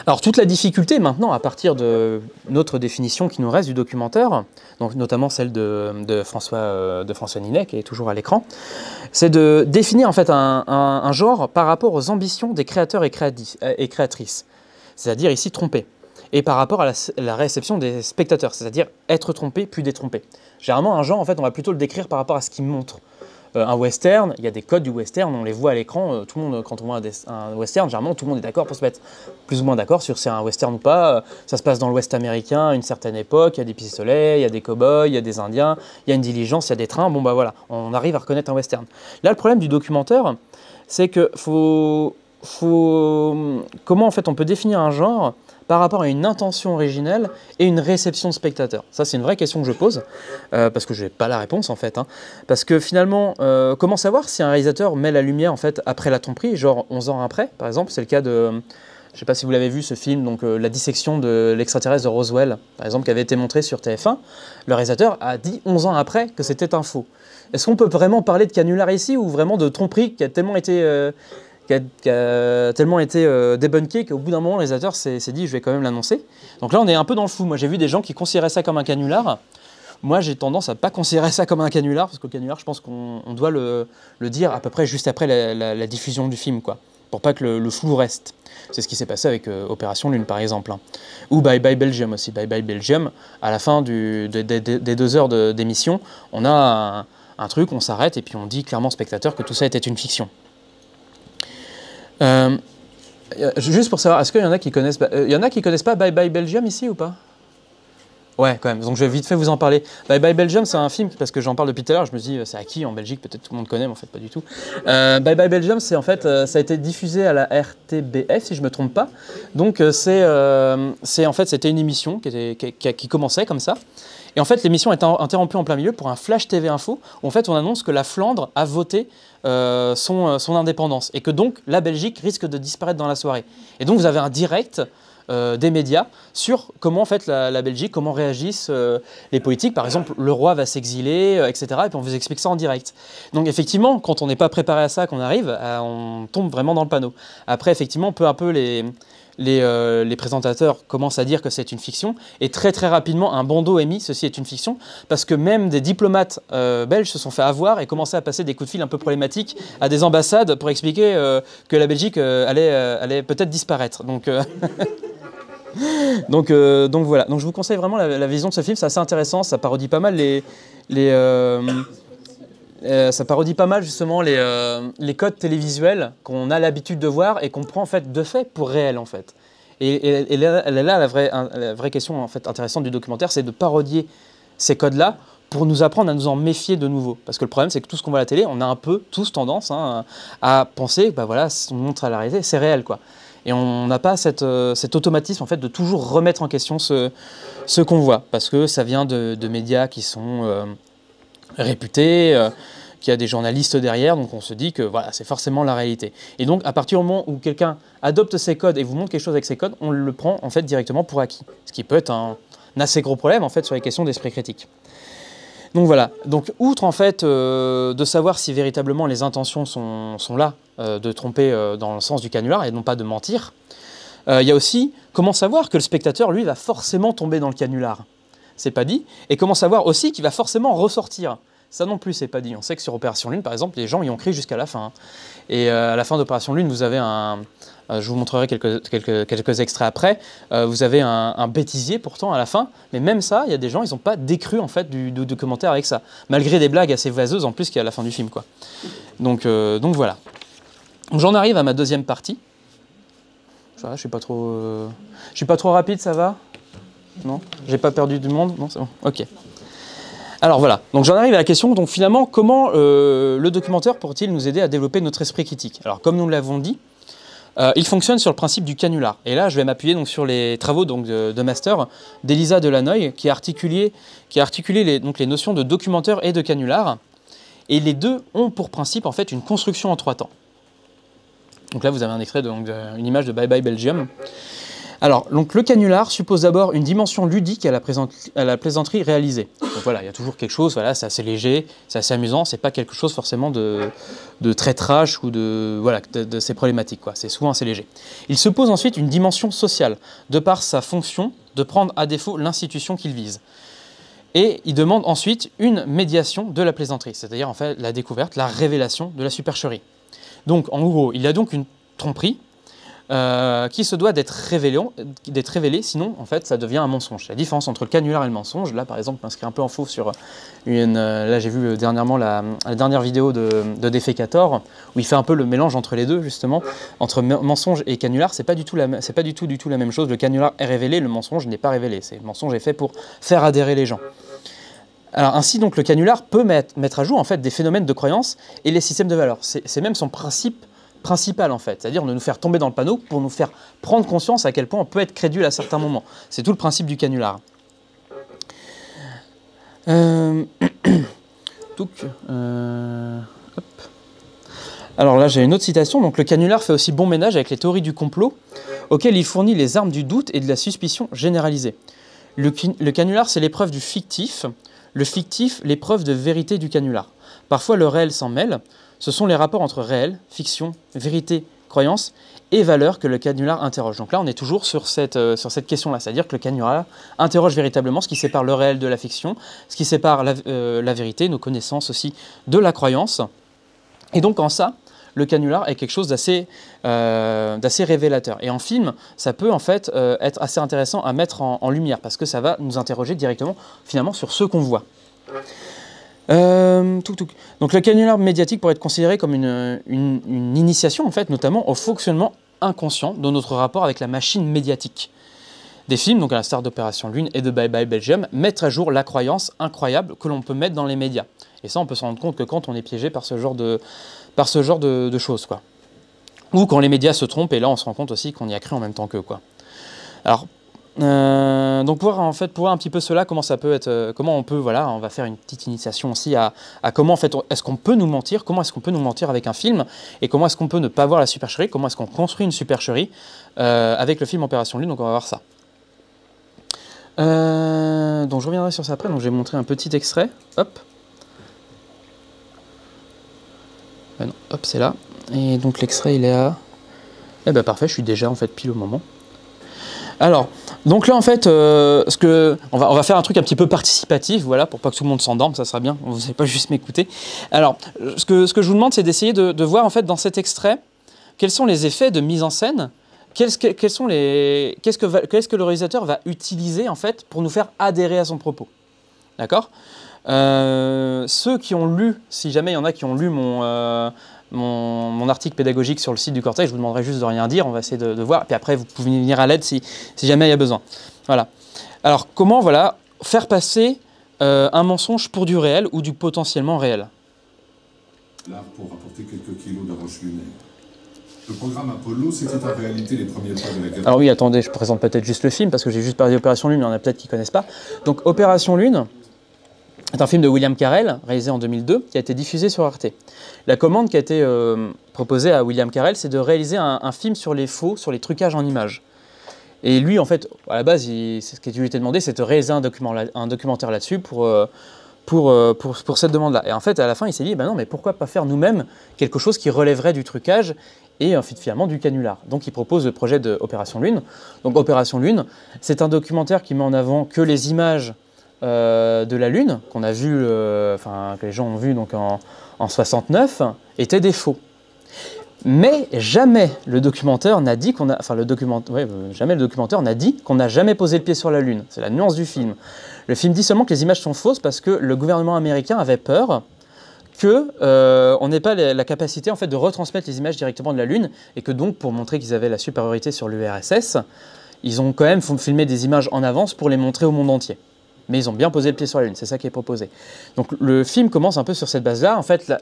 Alors toute la difficulté maintenant, à partir de notre définition qui nous reste du documentaire, donc notamment celle de François Ninet, qui est toujours à l'écran, c'est de définir en fait un genre par rapport aux ambitions des créateurs et créatrices. C'est-à-dire ici tromper, et par rapport à la réception des spectateurs, c'est-à-dire être trompé puis détrompé. Généralement, un genre, en fait, on va plutôt le décrire par rapport à ce qu'il montre. Un western, il y a des codes du western, on les voit à l'écran, tout le monde, quand on voit un western, généralement, tout le monde est d'accord pour se mettre plus ou moins d'accord sur si c'est un western ou pas. Ça se passe dans l'Ouest américain à une certaine époque, il y a des pistolets, il y a des cow-boys, il y a des indiens, il y a une diligence, il y a des trains, bon bah voilà, on arrive à reconnaître un western. Là, le problème du documentaire, c'est que comment en fait on peut définir un genre par rapport à une intention originelle et une réception de spectateur? Ça, c'est une vraie question que je pose, parce que je n'ai pas la réponse en fait. Parce que finalement, comment savoir si un réalisateur met la lumière en fait après la tromperie, genre 11 ans après, par exemple? C'est le cas de, je ne sais pas si vous l'avez vu, ce film, donc la dissection de l'extraterrestre de Roswell, par exemple, qui avait été montré sur TF1. Le réalisateur a dit 11 ans après que c'était un faux. Est-ce qu'on peut vraiment parler de canular ici, ou vraiment de tromperie qui a tellement été débunké qu'au bout d'un moment, le réalisateur s'est dit « je vais quand même l'annoncer ». Donc là, on est un peu dans le flou. Moi, j'ai vu des gens qui considéraient ça comme un canular. Moi, j'ai tendance à ne pas considérer ça comme un canular, parce que le canular, je pense qu'on doit le dire à peu près juste après la diffusion du film, pour pas que le flou reste. C'est ce qui s'est passé avec Opération Lune, par exemple. Ou Bye Bye Belgium aussi. Bye Bye Belgium, à la fin des 2 heures d'émission, on a un truc, on s'arrête, et puis on dit clairement au spectateur que tout ça était une fiction. Juste pour savoir, est-ce qu'il y en a qui connaissent, pas Bye Bye Belgium ici ou pas? Ouais, quand même. Donc je vais vite fait vous en parler. Bye Bye Belgium, c'est un film, parce que j'en parle depuis tout à l'heure, je me dis c'est à qui en Belgique? Peut-être tout le monde connaît, mais en fait pas du tout. Bye Bye Belgium, c'est en fait, ça a été diffusé à la RTBF si je me trompe pas. Donc en fait, c'était une émission qui commençait comme ça. Et en fait, l'émission est interrompue en plein milieu pour un flash TV info où en fait on annonce que la Flandre a voté son indépendance et que donc la Belgique risque de disparaître dans la soirée. Et donc vous avez un direct des médias sur comment en fait la Belgique, comment réagissent les politiques. Par exemple, le roi va s'exiler, etc. Et puis on vous explique ça en direct. Donc effectivement, quand on n'est pas préparé à ça, qu'on arrive, on tombe vraiment dans le panneau. Après, effectivement, peu à peu, les présentateurs commencent à dire que c'est une fiction, et très très rapidement un bandeau est mis, ceci est une fiction, parce que même des diplomates belges se sont fait avoir et commençaient à passer des coups de fil un peu problématiques à des ambassades pour expliquer que la Belgique allait peut-être disparaître. Donc, donc voilà, donc je vous conseille vraiment la vision de ce film, c'est assez intéressant, ça parodie pas mal ça parodie pas mal justement les codes télévisuels qu'on a l'habitude de voir et qu'on prend en fait de fait pour réel en fait. Et là, la vraie question en fait intéressante du documentaire, c'est de parodier ces codes-là pour nous apprendre à nous en méfier de nouveau. Parce que le problème, c'est que tout ce qu'on voit à la télé, on a un peu tous tendance à penser, bah voilà, si on montre à la réalité, c'est réel quoi. Et on n'a pas cet automatisme en fait, de toujours remettre en question ce qu'on voit, parce que ça vient de médias qui sont réputés, qu'il y a des journalistes derrière, donc on se dit que voilà, c'est forcément la réalité. Et donc à partir du moment où quelqu'un adopte ces codes et vous montre quelque chose avec ces codes, on le prend en fait directement pour acquis, ce qui peut être un assez gros problème en fait sur les questions d'esprit critique. Donc voilà, donc outre en fait de savoir si véritablement les intentions sont là, de tromper dans le sens du canular et non pas de mentir, il y a aussi comment savoir que le spectateur lui va forcément tomber dans le canular. C'est pas dit. Et comment savoir aussi qu'il va forcément ressortir. Ça non plus, c'est pas dit. On sait que sur Opération Lune, par exemple, les gens y ont cru jusqu'à la fin. Et à la fin d'Opération Lune, vous avez je vous montrerai quelques extraits après. Vous avez un bêtisier pourtant à la fin. Mais même ça, il y a des gens, ils n'ont pas décru en fait du commentaire avec ça. Malgré des blagues assez vaseuses en plus qu'il y a à la fin du film, quoi. Donc voilà. J'en arrive à ma deuxième partie. Je suis pas trop rapide, ça va? Non? J'ai pas perdu du monde? Non, c'est bon. Ok. Alors voilà, donc j'en arrive à la question, donc finalement, comment le documentaire pourrait-il nous aider à développer notre esprit critique? Alors comme nous l'avons dit, il fonctionne sur le principe du canular. Et là, je vais m'appuyer donc sur les travaux donc, de master d'Elisa Delanoye, qui a articulé les notions de documentaire et de canular. Et les deux ont pour principe en fait une construction en 3 temps. Donc là, vous avez un extrait d'une image de Bye Bye Belgium. Alors, donc, le canular suppose d'abord une dimension ludique à la plaisanterie réalisée. Donc voilà, il y a toujours quelque chose, voilà, c'est assez léger, c'est assez amusant, c'est pas quelque chose forcément de très trash ou de ces problématiques, quoi. C'est souvent assez léger. Il se pose ensuite une dimension sociale, de par sa fonction de prendre à défaut l'institution qu'il vise. Et il demande ensuite une médiation de la plaisanterie, c'est-à-dire en fait la découverte, la révélation de la supercherie. Donc en gros, il y a donc une tromperie, qui se doit d'être révélé, sinon en fait ça devient un mensonge. La différence entre le canular et le mensonge, là par exemple, je m'inscris un peu en faux sur là j'ai vu dernièrement la dernière vidéo de Defecator, où il fait un peu le mélange entre les deux justement, entre mensonge et canular, c'est pas du tout la même chose. Le canular est révélé, le mensonge n'est pas révélé. Le mensonge est fait pour faire adhérer les gens. Alors ainsi donc le canular peut mettre à jour en fait des phénomènes de croyance et les systèmes de valeurs. C'est même son principal en fait, c'est-à-dire de nous faire tomber dans le panneau pour nous faire prendre conscience à quel point on peut être crédule à certains moments. C'est tout le principe du canular. Donc, hop. Alors là j'ai une autre citation, donc le canular fait aussi bon ménage avec les théories du complot auxquelles il fournit les armes du doute et de la suspicion généralisée. Le canular c'est l'épreuve du fictif, le fictif l'épreuve de vérité du canular. Parfois le réel s'en mêle. Ce sont les rapports entre réel, fiction, vérité, croyance et valeur que le canular interroge. Donc là, on est toujours sur cette question-là, c'est-à-dire que le canular interroge véritablement ce qui sépare le réel de la fiction, ce qui sépare la vérité, nos connaissances aussi, de la croyance. Et donc en ça, le canular est quelque chose d'assez révélateur. Et en film, ça peut en fait être assez intéressant à mettre en lumière, parce que ça va nous interroger directement finalement sur ce qu'on voit. Donc le canular médiatique pourrait être considéré comme une initiation en fait, notamment au fonctionnement inconscient de notre rapport avec la machine médiatique. Des films, donc à la star d'Opération Lune et de Bye Bye Belgium, mettent à jour la croyance incroyable que l'on peut mettre dans les médias. Et ça, on peut se rendre compte que quand on est piégé par ce genre de choses, quoi. Ou quand les médias se trompent, et là on se rend compte aussi qu'on y a cru en même temps qu'eux, quoi. Alors, donc pour voir un petit peu cela, comment ça peut être, comment on peut, voilà, on va faire une petite initiation aussi à comment en fait est-ce qu'on peut nous mentir, comment est-ce qu'on peut nous mentir avec un film, et comment est-ce qu'on peut ne pas voir la supercherie, comment est-ce qu'on construit une supercherie avec le film Opération Lune. Donc on va voir ça. Donc je reviendrai sur ça après. Donc je vais montrer un petit extrait. Hop. Non, hop, c'est là. Et donc l'extrait il est à. Eh ben parfait, je suis déjà en fait pile au moment. Alors, donc là en fait, on va faire un truc un petit peu participatif, voilà, pour pas que tout le monde s'endorme, ça sera bien, vous n'allez pas juste m'écouter. Alors, ce que je vous demande, c'est d'essayer de voir en fait dans cet extrait, quels sont les effets de mise en scène, qu'est-ce que le réalisateur va utiliser en fait pour nous faire adhérer à son propos. D'accord ? Ceux qui ont lu, si jamais il y en a qui ont lu mon article pédagogique sur le site du Cortex, je vous demanderai juste de rien dire, on va essayer de voir, puis après vous pouvez venir à l'aide si jamais il y a besoin. Voilà. Alors comment faire passer un mensonge pour du réel ou du potentiellement réel? L'art pour rapporter quelques kilos de roche lunaire. Le programme Apollo, c'était en réalité les premiers pas de la guerre. Alors oui, attendez, je présente peut-être juste le film, parce que j'ai juste parlé d'Opération Lune, mais il y en a peut-être qui ne connaissent pas. Donc Opération Lune est un film de William Carell, réalisé en 2002, qui a été diffusé sur Arte. La commande qui a été proposée à William Carell, c'est de réaliser un film sur les faux, sur les trucages en images. Et lui, en fait, à la base, ce qui lui était demandé, c'est de réaliser un documentaire là-dessus pour cette demande-là. Et en fait, à la fin, il s'est dit, non, mais pourquoi pas faire nous-mêmes quelque chose qui relèverait du trucage et finalement du canular. Donc il propose le projet de Opération Lune. Donc Opération Lune, c'est un documentaire qui met en avant que les images de la Lune, qu'on a vu, que les gens ont vu donc en 69, étaient des faux. Mais jamais le documentaire n'a dit qu'on a, jamais le documentaire n'a dit qu'on n'a jamais posé le pied sur la Lune. C'est la nuance du film. Le film dit seulement que les images sont fausses parce que le gouvernement américain avait peur qu'on n'ait pas la capacité en fait, de retransmettre les images directement de la Lune et que donc, pour montrer qu'ils avaient la supériorité sur l'URSS, ils ont quand même filmé des images en avance pour les montrer au monde entier. Mais ils ont bien posé le pied sur la Lune, c'est ça qui est proposé. Donc le film commence un peu sur cette base-là. En fait,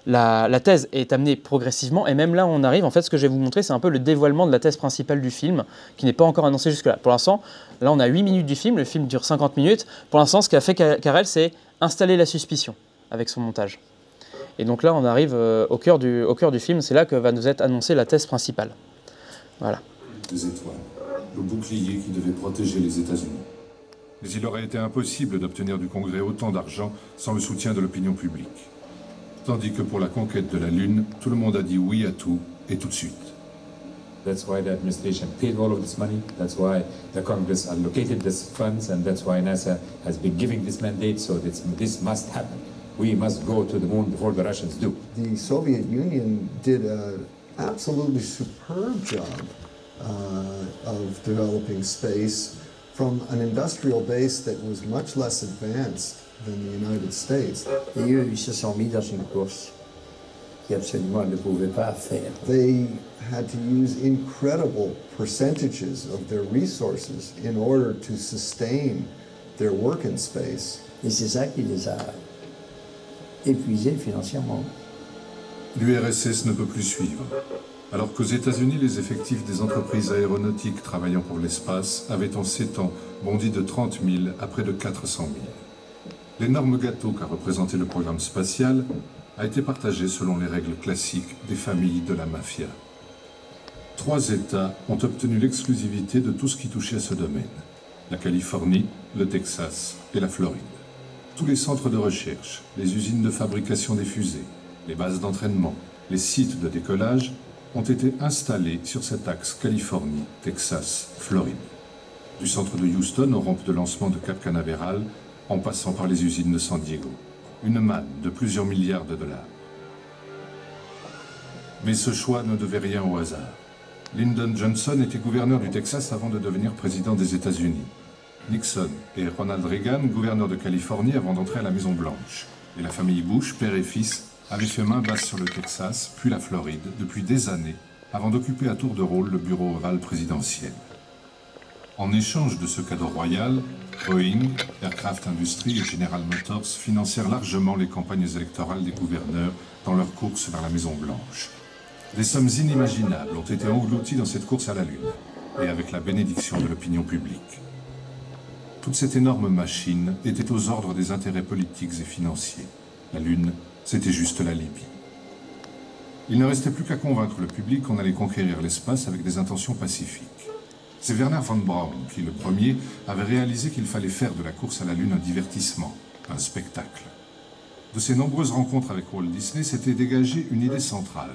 la thèse est amenée progressivement, et même là où on arrive, en fait, ce que je vais vous montrer, c'est un peu le dévoilement de la thèse principale du film, qui n'est pas encore annoncé jusque-là. Pour l'instant, là, on a 8 minutes du film, le film dure 50 minutes. Pour l'instant, ce qu'a fait Carell, c'est installer la suspicion avec son montage. Et donc là, on arrive au cœur du film, c'est là que va nous être annoncée la thèse principale. Voilà. Des étoiles, le bouclier qui devait protéger les États-Unis. Mais il aurait été impossible d'obtenir du Congrès autant d'argent sans le soutien de l'opinion publique. Tandis que pour la conquête de la Lune, tout le monde a dit oui à tout et tout de suite. That's why the administration paid all of this money. That's why the Congress allocated these funds, and that's why NASA has been giving this mandate. So this must happen. We must go to the moon before the Russians do. The Soviet Union did an absolutely superb job of developing space from an industrial base that was much less advanced than the United States. Et eux, ils se sont mis dans une course qui absolument ne pouvaient pas faire. They had to use incredible percentages of their resources in order to sustain their work in space. Et c'est ça qui les a épuisés financièrement. L'URSS ne peut plus suivre. Alors qu'aux États-Unis, les effectifs des entreprises aéronautiques travaillant pour l'espace avaient en 7 ans bondi de 30 000 à près de 400 000. L'énorme gâteau qu'a représenté le programme spatial a été partagé selon les règles classiques des familles de la mafia. 3 États ont obtenu l'exclusivité de tout ce qui touchait à ce domaine. La Californie, le Texas et la Floride. Tous les centres de recherche, les usines de fabrication des fusées, les bases d'entraînement, les sites de décollage ont été installés sur cet axe Californie, Texas, Floride. Du centre de Houston aux rampes de lancement de Cap Canaveral, en passant par les usines de San Diego. Une manne de plusieurs milliards de dollars. Mais ce choix ne devait rien au hasard. Lyndon Johnson était gouverneur du Texas avant de devenir président des États-Unis. Nixon et Ronald Reagan, gouverneur de Californie avant d'entrer à la Maison-Blanche. Et la famille Bush, père et fils, avait fait main basse sur le Texas, puis la Floride, depuis des années, avant d'occuper à tour de rôle le bureau ovale présidentiel. En échange de ce cadeau royal, Boeing, Aircraft Industries et General Motors financèrent largement les campagnes électorales des gouverneurs dans leur course vers la Maison-Blanche. Des sommes inimaginables ont été englouties dans cette course à la Lune, et avec la bénédiction de l'opinion publique. Toute cette énorme machine était aux ordres des intérêts politiques et financiers. La Lune, c'était juste la Libye. Il ne restait plus qu'à convaincre le public qu'on allait conquérir l'espace avec des intentions pacifiques. C'est Werner von Braun qui, le premier, avait réalisé qu'il fallait faire de la course à la Lune un divertissement, un spectacle. De ses nombreuses rencontres avec Walt Disney s'était dégagée une idée centrale.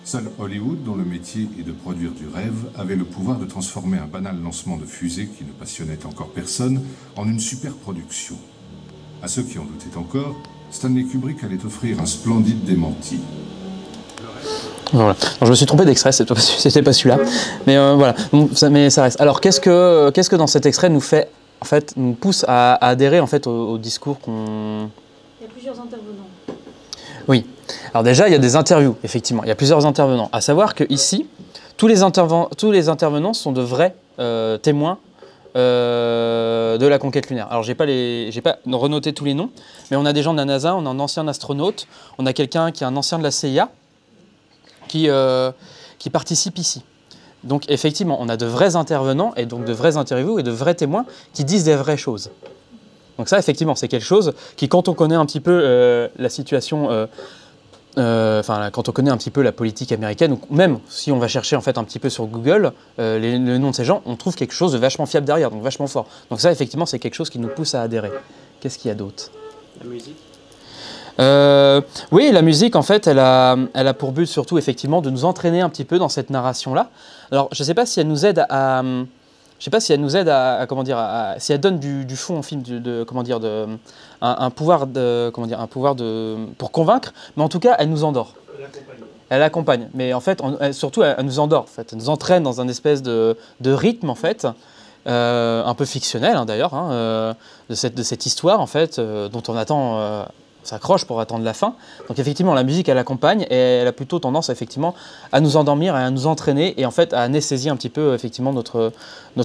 Seul Hollywood, dont le métier est de produire du rêve, avait le pouvoir de transformer un banal lancement de fusée qui ne passionnait encore personne en une super-production. À ceux qui en doutaient encore, Stanley Kubrick allait offrir un splendide démenti. Voilà. Alors, je me suis trompé d'extrait, c'était pas celui-là. Mais voilà, mais ça reste. Alors qu'est-ce que dans cet extrait nous fait, en fait, nous pousse à adhérer en fait au discours qu'on... Il y a plusieurs intervenants. Oui. Alors déjà, il y a des interviews, effectivement. Il y a plusieurs intervenants. À savoir qu'ici, tous les intervenants sont de vrais témoins de la conquête lunaire. Alors, j'ai pas renoté tous les noms, mais on a des gens de la NASA, on a un ancien astronaute, on a quelqu'un qui est un ancien de la CIA, qui participent ici. Donc effectivement, on a de vrais intervenants et donc de vrais interviews et de vrais témoins qui disent des vraies choses. Donc ça, effectivement, c'est quelque chose qui, quand on connaît un petit peu la situation, quand on connaît un petit peu la politique américaine, ou même si on va chercher en fait un petit peu sur Google le nom de ces gens, on trouve quelque chose de vachement fiable derrière, donc vachement fort. Donc ça, effectivement, c'est quelque chose qui nous pousse à adhérer. Qu'est-ce qu'il y a d'autre? La musique. Oui, la musique, en fait, elle a pour but surtout, effectivement, de nous entraîner un petit peu dans cette narration-là. Alors, je ne sais pas si elle nous aide à comment dire, si elle donne du fond au film, un pouvoir pour convaincre, mais en tout cas, elle nous endort. Elle accompagne, mais en fait, surtout, elle nous endort. En fait, elle nous entraîne dans un espèce de rythme, en fait, un peu fictionnel, hein, d'ailleurs, hein, de cette histoire, en fait, dont on attend. S'accroche pour attendre la fin. Donc effectivement, la musique, elle accompagne et elle a plutôt tendance effectivement à nous endormir et à nous entraîner et en fait à anesthésier un petit peu effectivement notre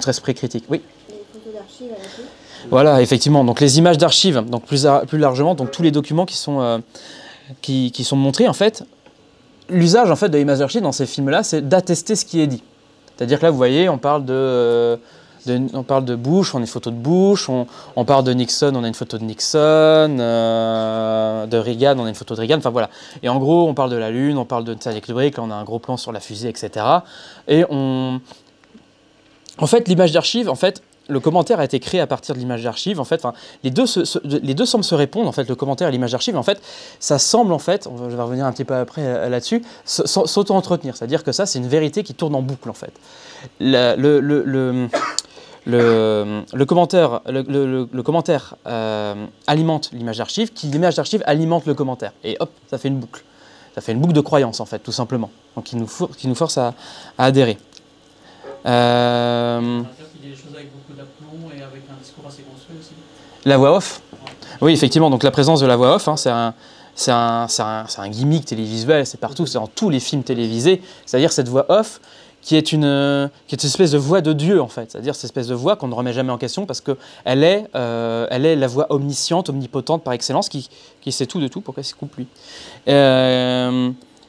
esprit critique. Oui. Les photos d'archives à la clé. Voilà, effectivement. Donc les images d'archives, donc plus largement, donc tous les documents qui sont montrés en fait. L'usage en fait de l'image d'archives dans ces films-là, c'est d'attester ce qui est dit. C'est-à-dire que là, vous voyez, on parle de Bush, on a une photo de Bush, on parle de Nixon, on a une photo de Nixon, de Reagan, on a une photo de Reagan, enfin voilà. Et en gros, on parle de la Lune, on parle de Stanley Kubrick, là on a un gros plan sur la fusée, etc. Et en fait, l'image d'archive, en fait, le commentaire a été créé à partir de l'image d'archive. En fait, les deux semblent se répondre, en fait, le commentaire et l'image d'archive. En fait, ça semble, en fait, je vais revenir un petit peu après là-dessus, s'auto-entretenir. C'est-à-dire que ça, c'est une vérité qui tourne en boucle, en fait. Le commentaire alimente l'image d'archive, l'image d'archive alimente le commentaire. Et hop, ça fait une boucle. Ça fait une boucle de croyance, en fait, tout simplement. Donc, qui nous force à adhérer. Il y a des choses avec beaucoup d'aplomb et avec un discours assez construit aussi. La voix off. Oui, effectivement. Donc, la présence de la voix off, hein, c'est un gimmick télévisuel, c'est partout, c'est dans tous les films télévisés. C'est-à-dire cette voix off qui est une espèce de voix de Dieu, en fait. C'est-à-dire cette espèce de voix qu'on ne remet jamais en question parce qu'elle est la voix omnisciente, omnipotente par excellence, qui sait tout de tout. Pourquoi il se coupe, lui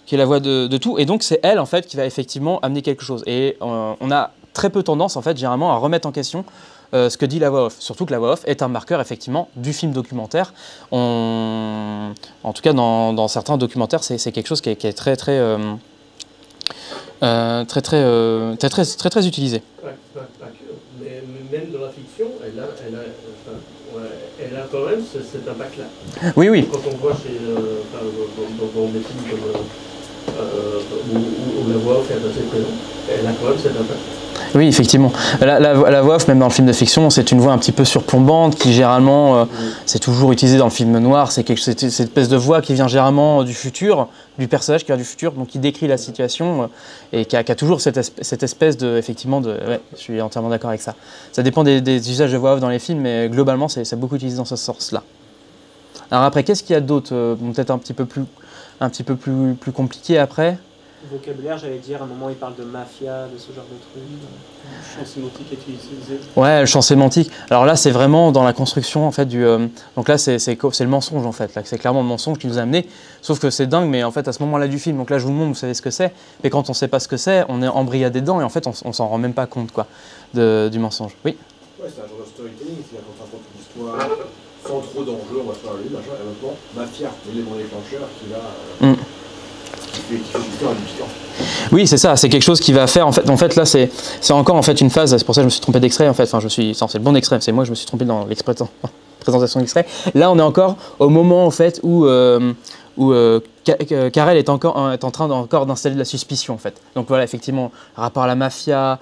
qui est la voix de tout. Et donc, c'est elle, en fait, qui va effectivement amener quelque chose. Et on a très peu tendance, en fait, généralement, à remettre en question ce que dit la voix off. Surtout que la voix off est un marqueur, effectivement, du film documentaire. En tout cas, dans certains documentaires, c'est quelque chose qui est très utilisé. Pas que, mais même dans la fiction, elle a quand même cet impact-là. Oui, oui. Quand on voit dans des films comme où la voix off est assez présente, elle a quand même cet impact. Oui, effectivement. La voix off, même dans le film de fiction, c'est une voix un petit peu surplombante qui, généralement, c'est toujours utilisé dans le film noir. C'est cette espèce de voix qui vient généralement du futur, du personnage qui vient du futur, donc qui décrit la situation et qui a toujours cette espèce de, effectivement, ouais, je suis entièrement d'accord avec ça. Ça dépend des usages de voix off dans les films, mais globalement, c'est beaucoup utilisé dans ce sens-là. Alors après, qu'est-ce qu'il y a d'autre, peut-être un petit peu plus compliqué après? Vocabulaire, j'allais dire, à un moment il parle de mafia, de ce genre de trucs. Le champ sémantique est utilisé. Ouais, le champ sémantique. Alors là, c'est vraiment dans la construction en fait donc là, c'est le mensonge en fait. Là, c'est clairement le mensonge qui nous a amené. Sauf que c'est dingue, mais en fait à ce moment-là du film, donc là je vous le montre, vous savez ce que c'est. Mais quand on ne sait pas ce que c'est, on est embrigadé dedans et en fait on s'en rend même pas compte quoi du mensonge. Oui. Ouais, c'est un genre de storytelling, c'est-à-dire qu'on raconte une histoire sans trop d'enjeux, on va faire lui, machin, et maintenant mafia, l'élément déclencheur qui va. Oui, c'est ça, c'est quelque chose qui va faire, en fait là c'est encore en fait une phase, c'est pour ça que je me suis trompé d'extrait en fait, c'est le bon extrait, c'est moi je me suis trompé dans présentation d'extrait. Là on est encore au moment en fait où Carell est en train d'installer de la suspicion en fait. Donc voilà, effectivement, rapport à la mafia,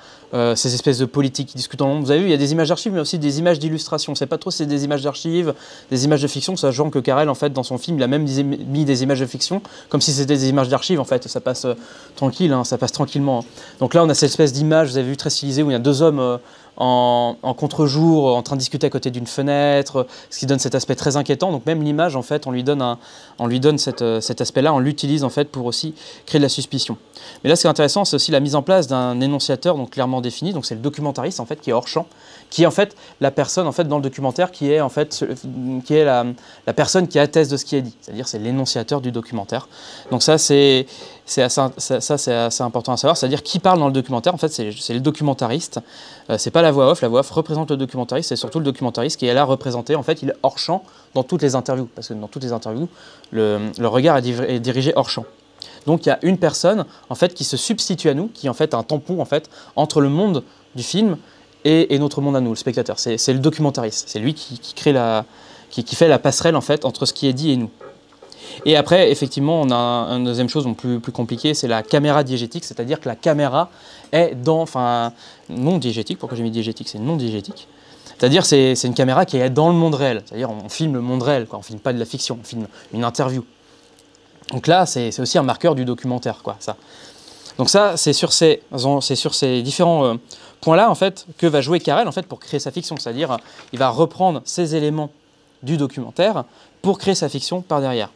ces espèces de politiques qui discutent en nombre. Vous avez vu, il y a des images d'archives, mais aussi des images d'illustration. C'est pas trop si c'est des images d'archives, des images de fiction, sachant que Carell, en fait, dans son film, il a même mis des images de fiction, comme si c'était des images d'archives, en fait. Ça passe tranquille, hein, ça passe tranquillement. Hein. Donc là, on a cette espèce d'image, vous avez vu, très stylisée, où il y a deux hommes en contre-jour, en train de discuter à côté d'une fenêtre, ce qui donne cet aspect très inquiétant. Donc même l'image, en fait, on lui donne cet aspect-là, on l'utilise en fait pour aussi créer de la suspicion. Mais là, ce qui est intéressant, c'est aussi la mise en place d'un énonciateur donc clairement défini. Donc c'est le documentariste en fait qui est hors champ, qui est en fait la personne en fait dans le documentaire qui est la personne qui atteste de ce qui est dit. C'est-à-dire c'est l'énonciateur du documentaire. Donc ça c'est c'est assez important à savoir, c'est-à-dire qui parle dans le documentaire. En fait, c'est le documentariste, c'est pas la voix off représente le documentariste, c'est surtout le documentariste qui est là représenté. En fait, il est hors champ dans toutes les interviews, parce que dans toutes les interviews, le regard est dirigé hors champ. Donc il y a une personne en fait qui se substitue à nous, qui est en fait un tampon en fait entre le monde du film et notre monde à nous, le spectateur. C'est le documentariste, c'est lui qui fait la passerelle en fait entre ce qui est dit et nous. Et après, effectivement, on a une deuxième chose plus compliquée, c'est la caméra diégétique, c'est-à-dire que la caméra est non diégétique. Pourquoi j'ai mis diégétique? C'est non diégétique. C'est-à-dire c'est une caméra qui est dans le monde réel. C'est-à-dire on filme le monde réel, quoi. On ne filme pas de la fiction, on filme une interview. Donc là, c'est aussi un marqueur du documentaire, quoi, ça. Donc ça, c'est sur ces différents points-là, en fait, que va jouer Carrel, en fait, pour créer sa fiction. C'est-à-dire, il va reprendre ces éléments du documentaire pour créer sa fiction par derrière.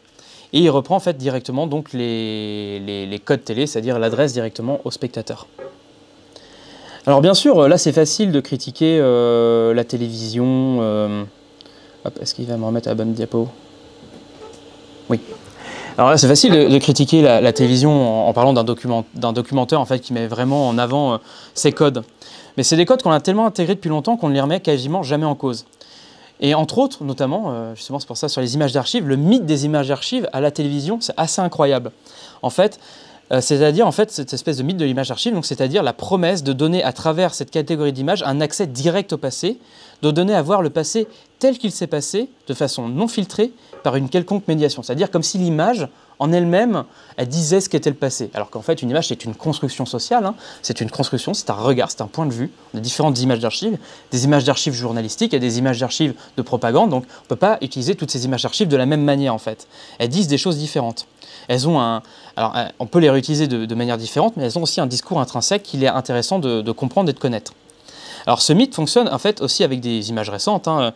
Et il reprend en fait directement donc les codes télé, c'est-à-dire l'adresse directement au spectateur. Alors bien sûr, là c'est facile de critiquer la télévision. Est-ce qu'il va me remettre à la bonne diapo? Oui. Alors là c'est facile de critiquer la télévision en parlant d'un documentaire en fait, qui met vraiment en avant ces codes. Mais c'est des codes qu'on a tellement intégrés depuis longtemps qu'on ne les remet quasiment jamais en cause. Et entre autres, notamment, justement c'est pour ça sur les images d'archives, le mythe des images d'archives à la télévision, c'est assez incroyable. En fait, c'est-à-dire en fait, cette espèce de mythe de l'image d'archive, c'est-à-dire la promesse de donner à travers cette catégorie d'images un accès direct au passé, de donner à voir le passé tel qu'il s'est passé, de façon non filtrée, par une quelconque médiation. C'est-à-dire comme si l'image, en elle-même, elle disait ce qu'était le passé. Alors qu'en fait, une image, c'est une construction sociale, hein. C'est une construction, c'est un regard, c'est un point de vue. On a différentes images d'archives, des images d'archives journalistiques et des images d'archives de propagande. Donc, on ne peut pas utiliser toutes ces images d'archives de la même manière, en fait. Elles disent des choses différentes. Elles ont alors, on peut les réutiliser de manière différente, mais elles ont aussi un discours intrinsèque qu'il est intéressant de comprendre et de connaître. Alors, ce mythe fonctionne, en fait, aussi avec des images récentes, hein.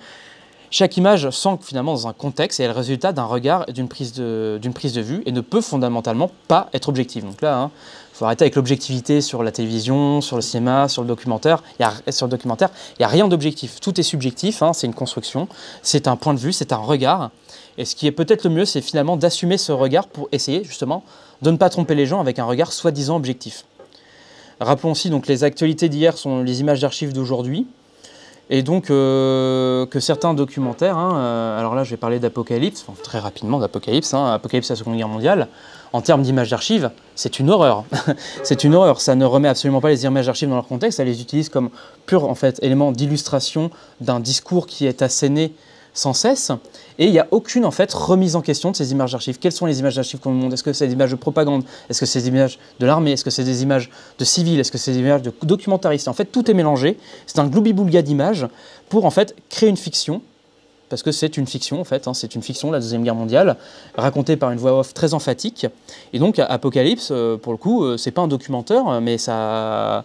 Chaque image s'ancre finalement dans un contexte et est le résultat d'un regard et d'une prise de vue et ne peut fondamentalement pas être objective. Donc là, il faut arrêter avec l'objectivité sur la télévision, sur le cinéma, sur le documentaire. Il n'y a rien d'objectif. Tout est subjectif, hein, c'est une construction, c'est un point de vue, c'est un regard. Et ce qui est peut-être le mieux, c'est finalement d'assumer ce regard pour essayer justement de ne pas tromper les gens avec un regard soi-disant objectif. Rappelons aussi donc les actualités d'hier sont les images d'archives d'aujourd'hui. Et donc que certains documentaires, hein, alors là je vais parler d'Apocalypse, enfin, très rapidement d'Apocalypse, hein, Apocalypse à la Seconde Guerre mondiale, en termes d'images d'archives, c'est une horreur. C'est une horreur, ça ne remet absolument pas les images d'archives dans leur contexte, ça les utilise comme pur en fait, élément d'illustration d'un discours qui est asséné sans cesse, et il n'y a aucune en fait remise en question de ces images d'archives. Quelles sont les images d'archives qu'on nous montre? Est-ce que c'est des images de propagande? Est-ce que c'est des images de l'armée? Est-ce que c'est des images de civils? Est-ce que c'est des images de documentaristes? En fait, tout est mélangé. C'est un gloubi-boulga d'images pour en fait créer une fiction, parce que c'est une fiction en fait, hein, c'est une fiction, la Deuxième Guerre mondiale, racontée par une voix off très emphatique. Et donc Apocalypse, pour le coup, c'est pas un documentaire, mais ça,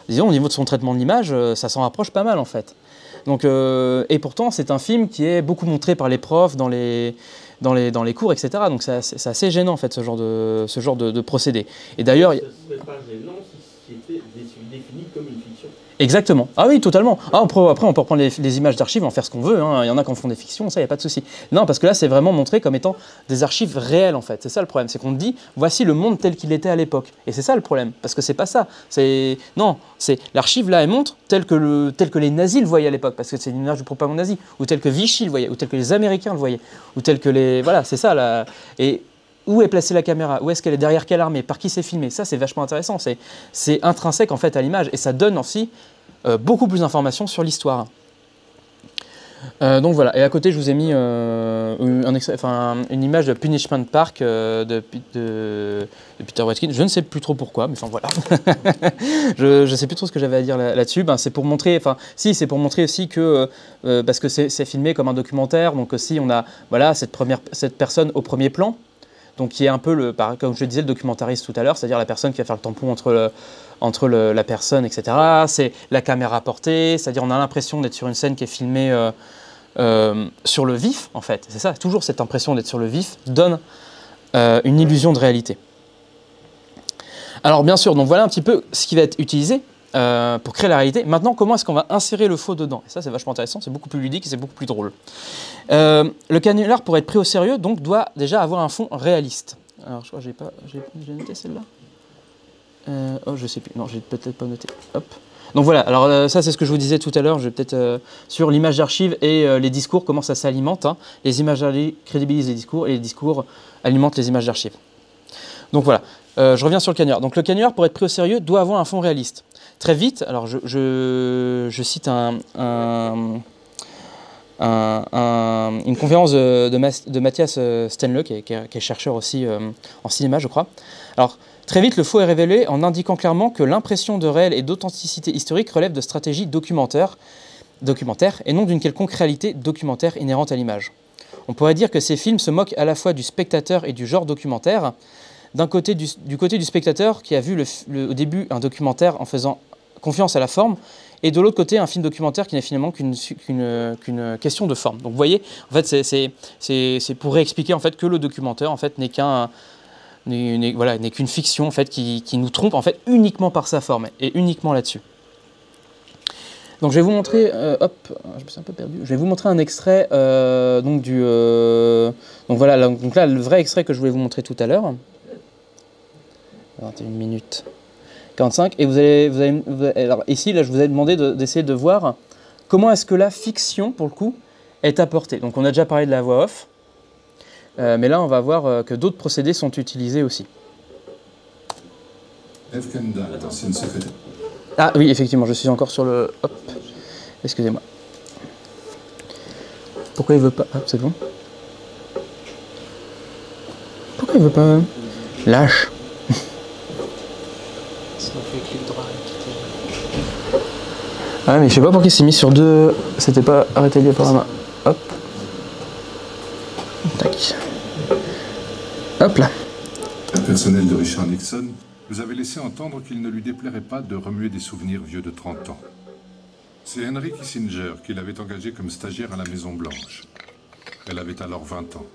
disons au niveau de son traitement de l'image, ça s'en rapproche pas mal en fait. Donc, et pourtant, c'est un film qui est beaucoup montré par les profs dans les cours, etc. Donc, c'est assez gênant, en fait, ce genre de procédé. Et d'ailleurs... C'est pas gênant si c'était défini comme une fiction. Exactement. Ah oui, totalement. Ah, après, on peut reprendre les images d'archives, en faire ce qu'on veut. Hein. Il y en a qui en font des fictions, ça, il n'y a pas de souci. Non, parce que là, c'est vraiment montré comme étant des archives réelles, en fait. C'est ça le problème. C'est qu'on dit, voici le monde tel qu'il était à l'époque. Et c'est ça le problème. Parce que c'est pas ça. Non, l'archive, là, elle montre tel que les nazis le voyaient à l'époque. Parce que c'est une image de propagande nazie. Ou tel que Vichy le voyait. Ou tel que les Américains le voyaient. Ou tel que les... Voilà, c'est ça, là. Et... Où est placée la caméra? Où est-ce qu'elle est? Derrière quelle armée? Par qui c'est filmé? Ça, c'est vachement intéressant. C'est intrinsèque, en fait, à l'image. Et ça donne aussi beaucoup plus d'informations sur l'histoire. Donc voilà. Et à côté, je vous ai mis une image de Punishment Park de Peter Watkins. Je ne sais plus trop pourquoi, mais enfin voilà. Je ne sais plus trop ce que j'avais à dire là-dessus. C'est pour montrer, c'est pour montrer aussi que, parce que c'est filmé comme un documentaire, donc aussi on a voilà, cette personne au premier plan. Donc qui est un peu, comme je le disais, le documentariste tout à l'heure, c'est-à-dire la personne qui va faire le tampon entre la personne, etc. C'est la caméra portée, c'est-à-dire on a l'impression d'être sur une scène qui est filmée sur le vif, en fait. C'est ça, toujours cette impression d'être sur le vif donne une illusion de réalité. Alors bien sûr, donc voilà un petit peu ce qui va être utilisé pour créer la réalité. Maintenant, comment est-ce qu'on va insérer le faux dedans? Et ça, c'est vachement intéressant, c'est beaucoup plus ludique et c'est beaucoup plus drôle. Le canular, pour être pris au sérieux, donc, doit déjà avoir un fond réaliste. Alors je crois que j'ai noté celle-là. Oh, je sais plus. Non, j'ai peut-être pas noté. Hop. Donc voilà. Alors ça, c'est ce que je vous disais tout à l'heure. Je vais peut-être sur l'image d'archive et les discours, comment ça s'alimente. Hein. Les images crédibilisent les discours et les discours alimentent les images d'archive. Donc voilà. Je reviens sur le canular. Donc le canular, pour être pris au sérieux, doit avoir un fond réaliste. Très vite. Alors je cite une conférence de Matthias Stenle, qui est chercheur aussi en cinéma, je crois. Alors, très vite, le faux est révélé en indiquant clairement que l'impression de réel et d'authenticité historique relève de stratégies documentaires et non d'une quelconque réalité documentaire inhérente à l'image. On pourrait dire que ces films se moquent à la fois du spectateur et du genre documentaire. D'un côté, du côté du spectateur qui a vu au début un documentaire en faisant confiance à la forme, et de l'autre côté, un film documentaire qui n'est finalement qu'une question de forme. Donc vous voyez, en fait, c'est pour réexpliquer en fait, que le documentaire en fait, n'est qu'une fiction en fait, qui nous trompe en fait, uniquement par sa forme, et uniquement là-dessus. Donc je vais vous montrer, hop, je me suis un peu perdu. Je vais vous montrer un extrait donc voilà, donc là le vrai extrait que je voulais vous montrer tout à l'heure. 21 minutes 45. Et vous allez alors ici là je vous ai demandé d'essayer de voir comment est-ce que la fiction pour le coup est apportée. Donc on a déjà parlé de la voix off, mais là on va voir que d'autres procédés sont utilisés aussi. Eve Kendall, ancienne secrétaire. Ah oui, effectivement, je suis encore sur le... Hop, excusez-moi. Pourquoi il veut pas... Ah, c'est bon. Pourquoi il veut pas... Lâche. Ah mais je sais pas pourquoi il s'est mis sur deux... C'était pas arrêté lié par la main. Hop. Tac. Hop là. Le personnel de Richard Nixon vous avez laissé entendre qu'il ne lui déplairait pas de remuer des souvenirs vieux de 30 ans. C'est Henry Kissinger qui l'avait engagée comme stagiaire à la Maison Blanche. Elle avait alors 20 ans.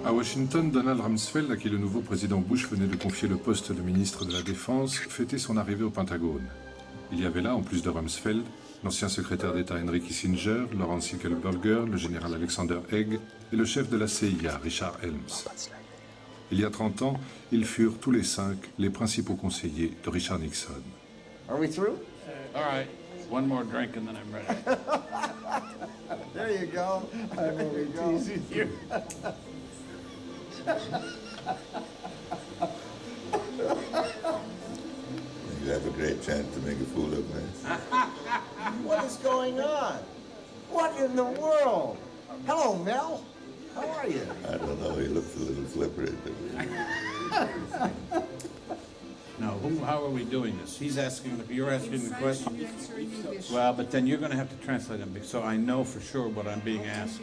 À Washington, Donald Rumsfeld, à qui le nouveau président Bush venait de confier le poste de ministre de la Défense, fêtait son arrivée au Pentagone. Il y avait là, en plus de Rumsfeld, l'ancien secrétaire d'État Henry Kissinger, Lawrence Hickelberger, le général Alexander Haig et le chef de la CIA, Richard Helms. Il y a 30 ans, ils furent tous les 5 les principaux conseillers de Richard Nixon. Are we through? All right. One more drink and then I'm ready. There you go. I'm only teasing you. You have a great chance to make a fool of me. What is going on? What in the world? Hello, Mel. How are you? I don't know, he looks a little slippery to me. No, how are we doing this? He's asking, you're asking the question. Well, but then you're going to have to translate them, so I know for sure what I'm being asked.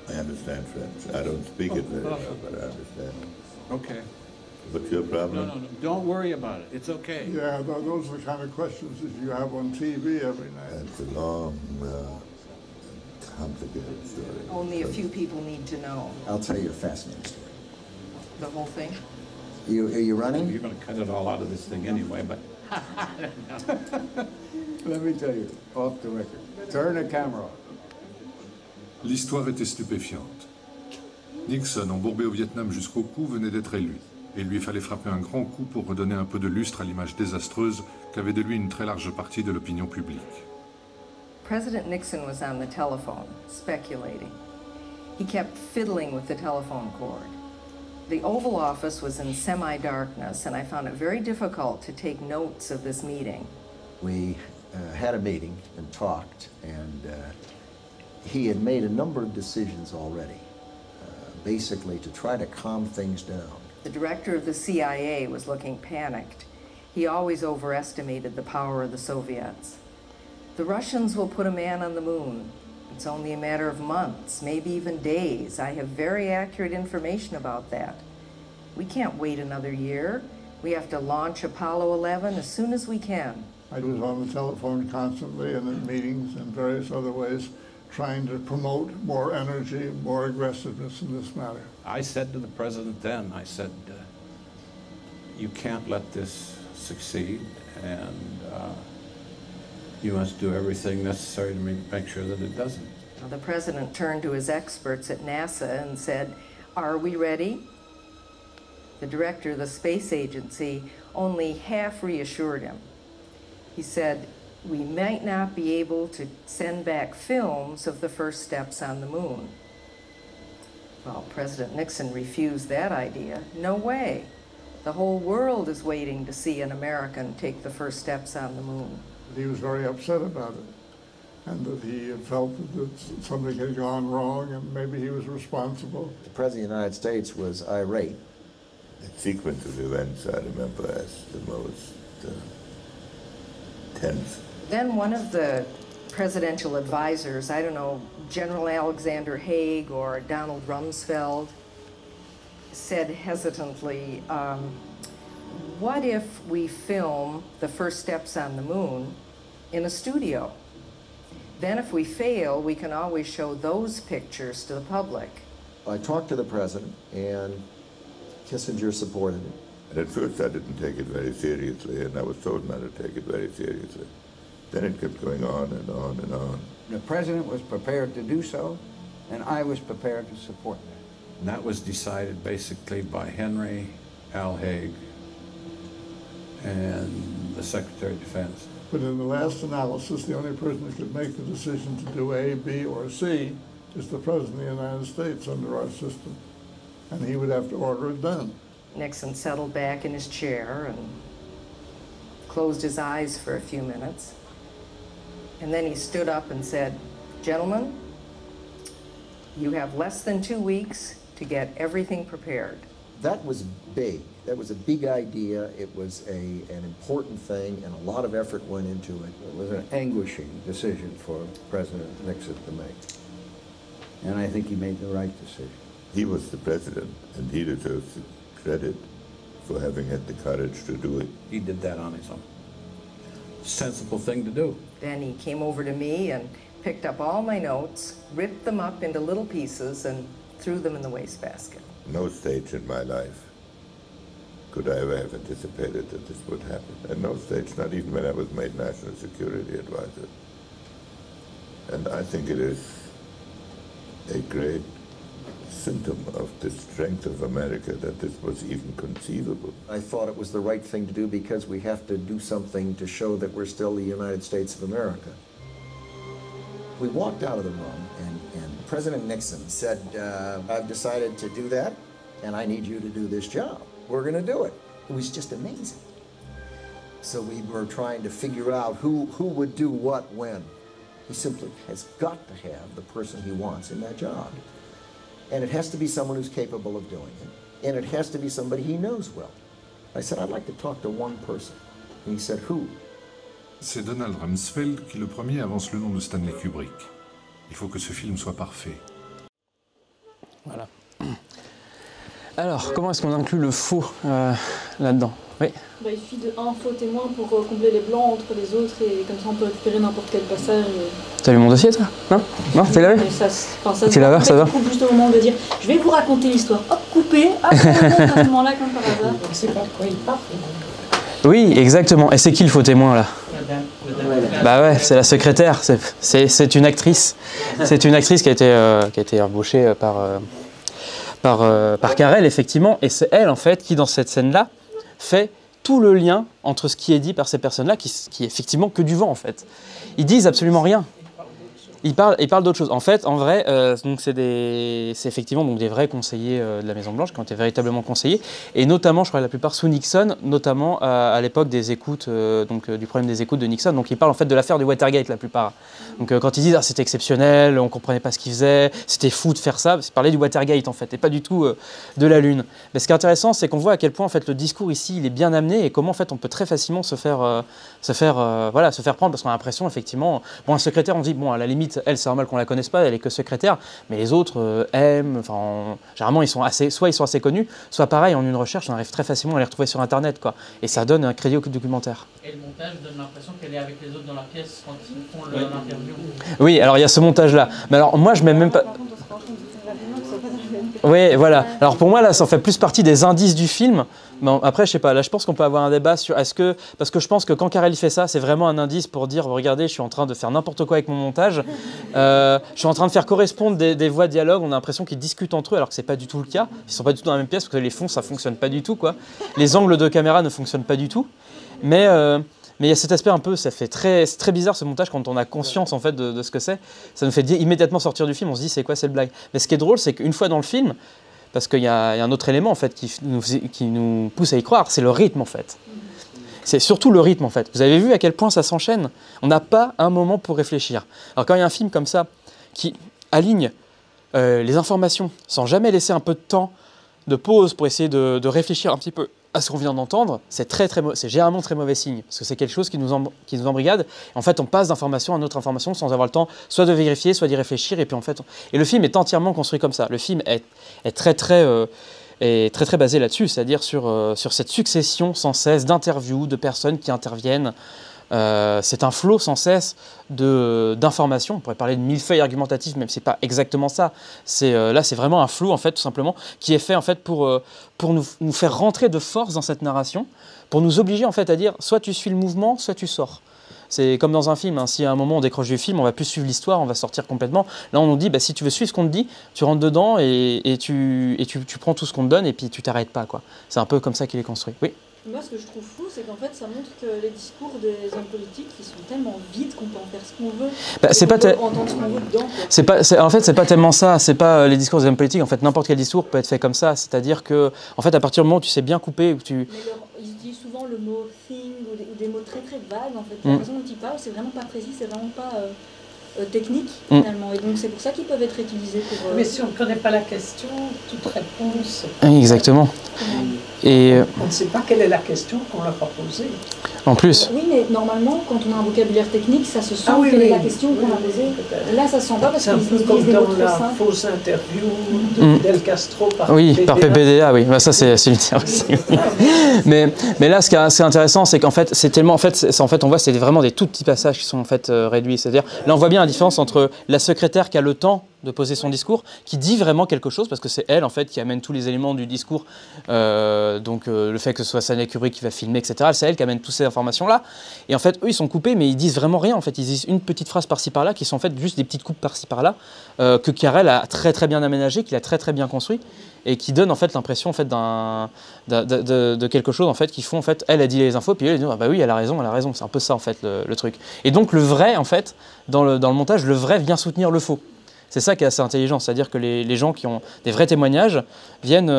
I understand French. I don't speak it very well, but I understand. Okay. What's your problem? No. Don't worry about it. It's okay. Yeah, those are the kind of questions that you have on TV every night. It's a long, complicated story. Only a few people need to know. I'll tell you a fascinating story. The whole thing? Are you running? You're going to cut it all out of this thing anyway, but... Let me tell you, off the record. Turn the camera off. L'histoire était stupéfiante. Nixon, embourbé au Vietnam jusqu'au cou, venait d'être élu. Et il lui fallait frapper un grand coup pour redonner un peu de lustre à l'image désastreuse qu'avait de lui une très large partie de l'opinion publique. President Nixon was on the telephone, speculating. He kept fiddling with the telephone cord. The Oval Office was in semi-darkness, and I found it very difficult to take notes of this meeting. We had a meeting and talked, and he had made a number of decisions already, basically to try to calm things down. The director of the CIA was looking panicked. He always overestimated the power of the Soviets. The Russians will put a man on the moon. It's only a matter of months, maybe even days. I have very accurate information about that. We can't wait another year. We have to launch Apollo 11 as soon as we can. I was on the telephone constantly and in meetings and various other ways trying to promote more energy, more aggressiveness in this matter. I said to the president then, I said, you can't let this succeed, and you must do everything necessary to make sure that it doesn't. Now, the president turned to his experts at NASA and said, "Are we ready?" The director of the space agency only half reassured him. He said, "We might not be able to send back films of the first steps on the moon." Well, President Nixon refused that idea. No way. The whole world is waiting to see an American take the first steps on the moon. He was very upset about it, and that he had felt that something had gone wrong and maybe he was responsible. The President of the United States was irate. The sequence of events I remember as the most tense. Then one of the presidential advisors, I don't know, General Alexander Haig or Donald Rumsfeld, said hesitantly, what if we film the first steps on the moon in a studio? Then if we fail, we can always show those pictures to the public. I talked to the president, and Kissinger supported it. And at first I didn't take it very seriously, and I was told not to take it very seriously. Then it kept going on and on and on. The president was prepared to do so, and I was prepared to support that. And that was decided basically by Henry Al Haig and the Secretary of Defense. But in the last analysis, the only person that could make the decision to do A, B, or C is the President of the United States under our system. And he would have to order it done. Nixon settled back in his chair and closed his eyes for a few minutes. And then he stood up and said, "Gentlemen, you have less than 2 weeks to get everything prepared." That was big. That was a big idea. It was an important thing, and a lot of effort went into it. It was an anguishing decision for President Nixon to make. And I think he made the right decision. He was the president, and he deserves credit for having had the courage to do it. He did that on his own. Sensible thing to do. Then he came over to me and picked up all my notes, ripped them up into little pieces, and threw them in the wastebasket. No stage in my life could I ever have anticipated that this would happen. At no stage, not even when I was made National Security Advisor. And I think it is a great symptom of the strength of America that this was even conceivable. I thought it was the right thing to do because we have to do something to show that we're still the United States of America. We walked out of the room, and President Nixon said, "I've decided to do that, and I need you to do this job. We're going to do it." It was just amazing. So we were trying to figure out who would do what when. He simply has got to have the person he wants in that job. And it has to be someone who's capable of doing it. And it has to be somebody he knows well. I said, "I'd like to talk to one person." And he said, "Who?" C'est Donald Rumsfeld qui le premier avance le nom de Stanley Kubrick. Il faut que ce film soit parfait. Voilà. Alors, comment est-ce qu'on inclut le faux là-dedans? Oui. Bah, il suffit d'un faux témoin pour combler les blancs entre les autres et comme ça on peut récupérer n'importe quel passage. T'as lu mon dossier, toi? Non? Non, tu l'as vu? Tu l'as vu, ça va? Juste au moment de dire, je vais vous raconter l'histoire. Hop, coupé, hop, à ce moment-là, comme par hasard. On ne sait pas de quoi il parle. Oui, exactement. Et c'est qui le faux témoin, là? Bah ouais, c'est la secrétaire. C'est une actrice. C'est une actrice qui a été embauchée par Carrel, effectivement. Et c'est elle, en fait, qui, dans cette scène-là, fait tout le lien entre ce qui est dit par ces personnes-là, qui est effectivement que du vent, en fait. Ils disent absolument rien. Ils parlent d'autre chose. En fait, en vrai, c'est effectivement donc, des vrais conseillers de la Maison-Blanche qui ont été véritablement conseillés. Et notamment, je crois la plupart sous Nixon, notamment à l'époque des écoutes, du problème des écoutes de Nixon. Donc ils parlent en fait de l'affaire du Watergate, la plupart. Donc quand ils disent « ah, c'était exceptionnel, on ne comprenait pas ce qu'ils faisaient, c'était fou de faire ça », ils parlaient du Watergate en fait, et pas du tout de la Lune. Mais ce qui est intéressant, c'est qu'on voit à quel point en fait, le discours ici, il est bien amené et comment en fait, on peut très facilement se faire prendre, parce qu'on a l'impression effectivement, bon, un secrétaire, on dit, bon, à la limite, elle, c'est normal qu'on la connaisse pas, elle est que secrétaire, mais les autres aiment, enfin, généralement, soit ils sont assez connus, soit pareil, en une recherche, on arrive très facilement à les retrouver sur Internet, quoi. Et ça donne un crédit au documentaire. Et le montage donne l'impression qu'elle est avec les autres dans la pièce quand ils font l'interview. Oui, alors il y a ce montage-là. Mais alors, moi, je mets même pas... Oui, voilà. Alors pour moi, là, ça en fait plus partie des indices du film. Bon, après, je sais pas, là, je pense qu'on peut avoir un débat sur est-ce que... Parce que je pense que quand Karel fait ça, c'est vraiment un indice pour dire, regardez, je suis en train de faire n'importe quoi avec mon montage. Je suis en train de faire correspondre des voix de dialogue. On a l'impression qu'ils discutent entre eux, alors que c'est pas du tout le cas. Ils sont pas du tout dans la même pièce, parce que les fonds, ça fonctionne pas du tout, quoi. Les angles de caméra ne fonctionnent pas du tout. Mais il y a cet aspect un peu, c'est très bizarre ce montage quand on a conscience en fait de ce que c'est. Ça nous fait immédiatement sortir du film, on se dit c'est quoi cette blague. Mais ce qui est drôle, c'est qu'une fois dans le film, parce qu'il y a un autre élément en fait qui nous pousse à y croire, c'est le rythme en fait. C'est surtout le rythme en fait. Vous avez vu à quel point ça s'enchaîne? On n'a pas un moment pour réfléchir. Alors quand il y a un film comme ça qui aligne les informations sans jamais laisser un peu de temps de pause pour essayer de réfléchir un petit peu à ce qu'on vient d'entendre, c'est généralement très mauvais signe, parce que c'est quelque chose qui nous embrigade. En fait, on passe d'information à une autre information sans avoir le temps soit de vérifier, soit d'y réfléchir, et puis en fait, et le film est entièrement construit comme ça. Le film est très basé là-dessus, c'est-à-dire sur cette succession sans cesse d'interviews, de personnes qui interviennent. C'est un flot sans cesse d'informations. On pourrait parler de millefeuille argumentatif, même si c'est pas exactement ça. Là, c'est vraiment un flot en fait, tout simplement, qui est fait en fait pour nous faire rentrer de force dans cette narration, pour nous obliger en fait à dire soit tu suis le mouvement, soit tu sors. C'est comme dans un film, hein. Si à un moment on décroche du film, on va plus suivre l'histoire, on va sortir complètement. Là, on nous dit, bah, si tu veux suivre ce qu'on te dit, tu rentres dedans et tu prends tout ce qu'on te donne et puis tu t'arrêtes pas, quoi. C'est un peu comme ça qu'il est construit. Oui. Moi, ce que je trouve fou, c'est qu'en fait, ça montre que les discours des hommes politiques, ils sont tellement vides qu'on peut en faire ce qu'on veut. Bah, c'est pas entendre ce qu'on veut dedans. En fait, c'est pas tellement ça. C'est pas les discours des hommes politiques. En fait, n'importe quel discours peut être fait comme ça. C'est-à-dire que, en fait, à partir du moment où tu sais bien couper, où tu... Ils utilisent souvent le mot thing ou des mots très très vagues. En fait, la façon dont ils parlent, c'est vraiment pas précis, c'est vraiment pas technique finalement. Et donc, c'est pour ça qu'ils peuvent être utilisés pour. Mais si on ne connaît pas la question, toute réponse. Exactement. Et on ne sait pas quelle est la question qu'on leur a posée. En plus. Oui, mais normalement, quand on a un vocabulaire technique, ça se sent quelle est la question qu'on a posée. Là, ça se sent pas parce qu'ils utilisent des mots très simples. C'est un peu comme dans la fausse interview de Fidel Castro par PBDA. Par PBDA, oui. Bah, ça, c'est utile aussi. mais là, ce qui est assez intéressant, c'est qu'en fait, c'est tellement... En fait, on voit, c'est vraiment des tout petits passages qui sont en fait réduits. C'est-à-dire, là, on voit bien la différence entre la secrétaire qui a le temps de poser son discours, qui dit vraiment quelque chose, parce que c'est elle, en fait, qui amène tous les éléments du discours, le fait que ce soit Stanley Kubrick qui va filmer, etc., c'est elle qui amène toutes ces informations-là, et en fait, eux, ils sont coupés, mais ils disent vraiment rien, en fait, ils disent une petite phrase par-ci, par-là, qui sont en fait juste des petites coupes par-ci, par-là, que Karel a très, très bien aménagé, qu'il a très, très bien construit, et qui donne, en fait, l'impression, en fait, de quelque chose, en fait, qui font, en fait, elle a dit les infos, puis elle dit, ah bah oui, elle a raison, c'est un peu ça, en fait, le truc. Et donc, le vrai, en fait, dans le montage, le vrai vient soutenir le faux. C'est ça qui est assez intelligent, c'est-à-dire que les gens qui ont des vrais témoignages viennent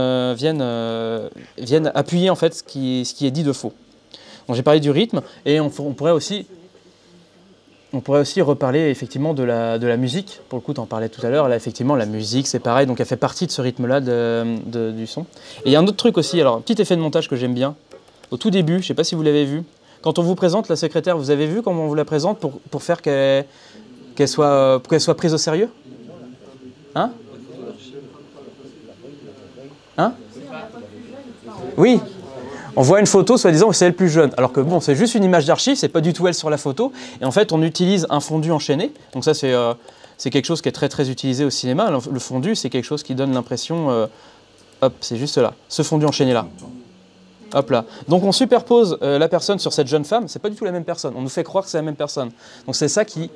appuyer en fait ce qui est dit de faux. J'ai parlé du rythme et on pourrait aussi reparler effectivement de la musique. Pour le coup, tu en parlais tout à l'heure. Là, effectivement, la musique, c'est pareil, donc elle fait partie de ce rythme-là du son. Et il y a un autre truc aussi, alors un petit effet de montage que j'aime bien. Au tout début, je ne sais pas si vous l'avez vu, quand on vous présente la secrétaire, vous avez vu comment on vous la présente pour faire qu'elle soit prise au sérieux? Hein? Hein? Oui, on voit une photo soi-disant où c'est elle plus jeune, alors que bon, c'est juste une image d'archive, c'est pas du tout elle sur la photo, et en fait on utilise un fondu enchaîné, donc ça c'est quelque chose qui est très très utilisé au cinéma. Le fondu, c'est quelque chose qui donne l'impression, hop, c'est juste là, ce fondu enchaîné là, hop là. Donc on superpose la personne sur cette jeune femme, c'est pas du tout la même personne, on nous fait croire que c'est la même personne, donc c'est ça qui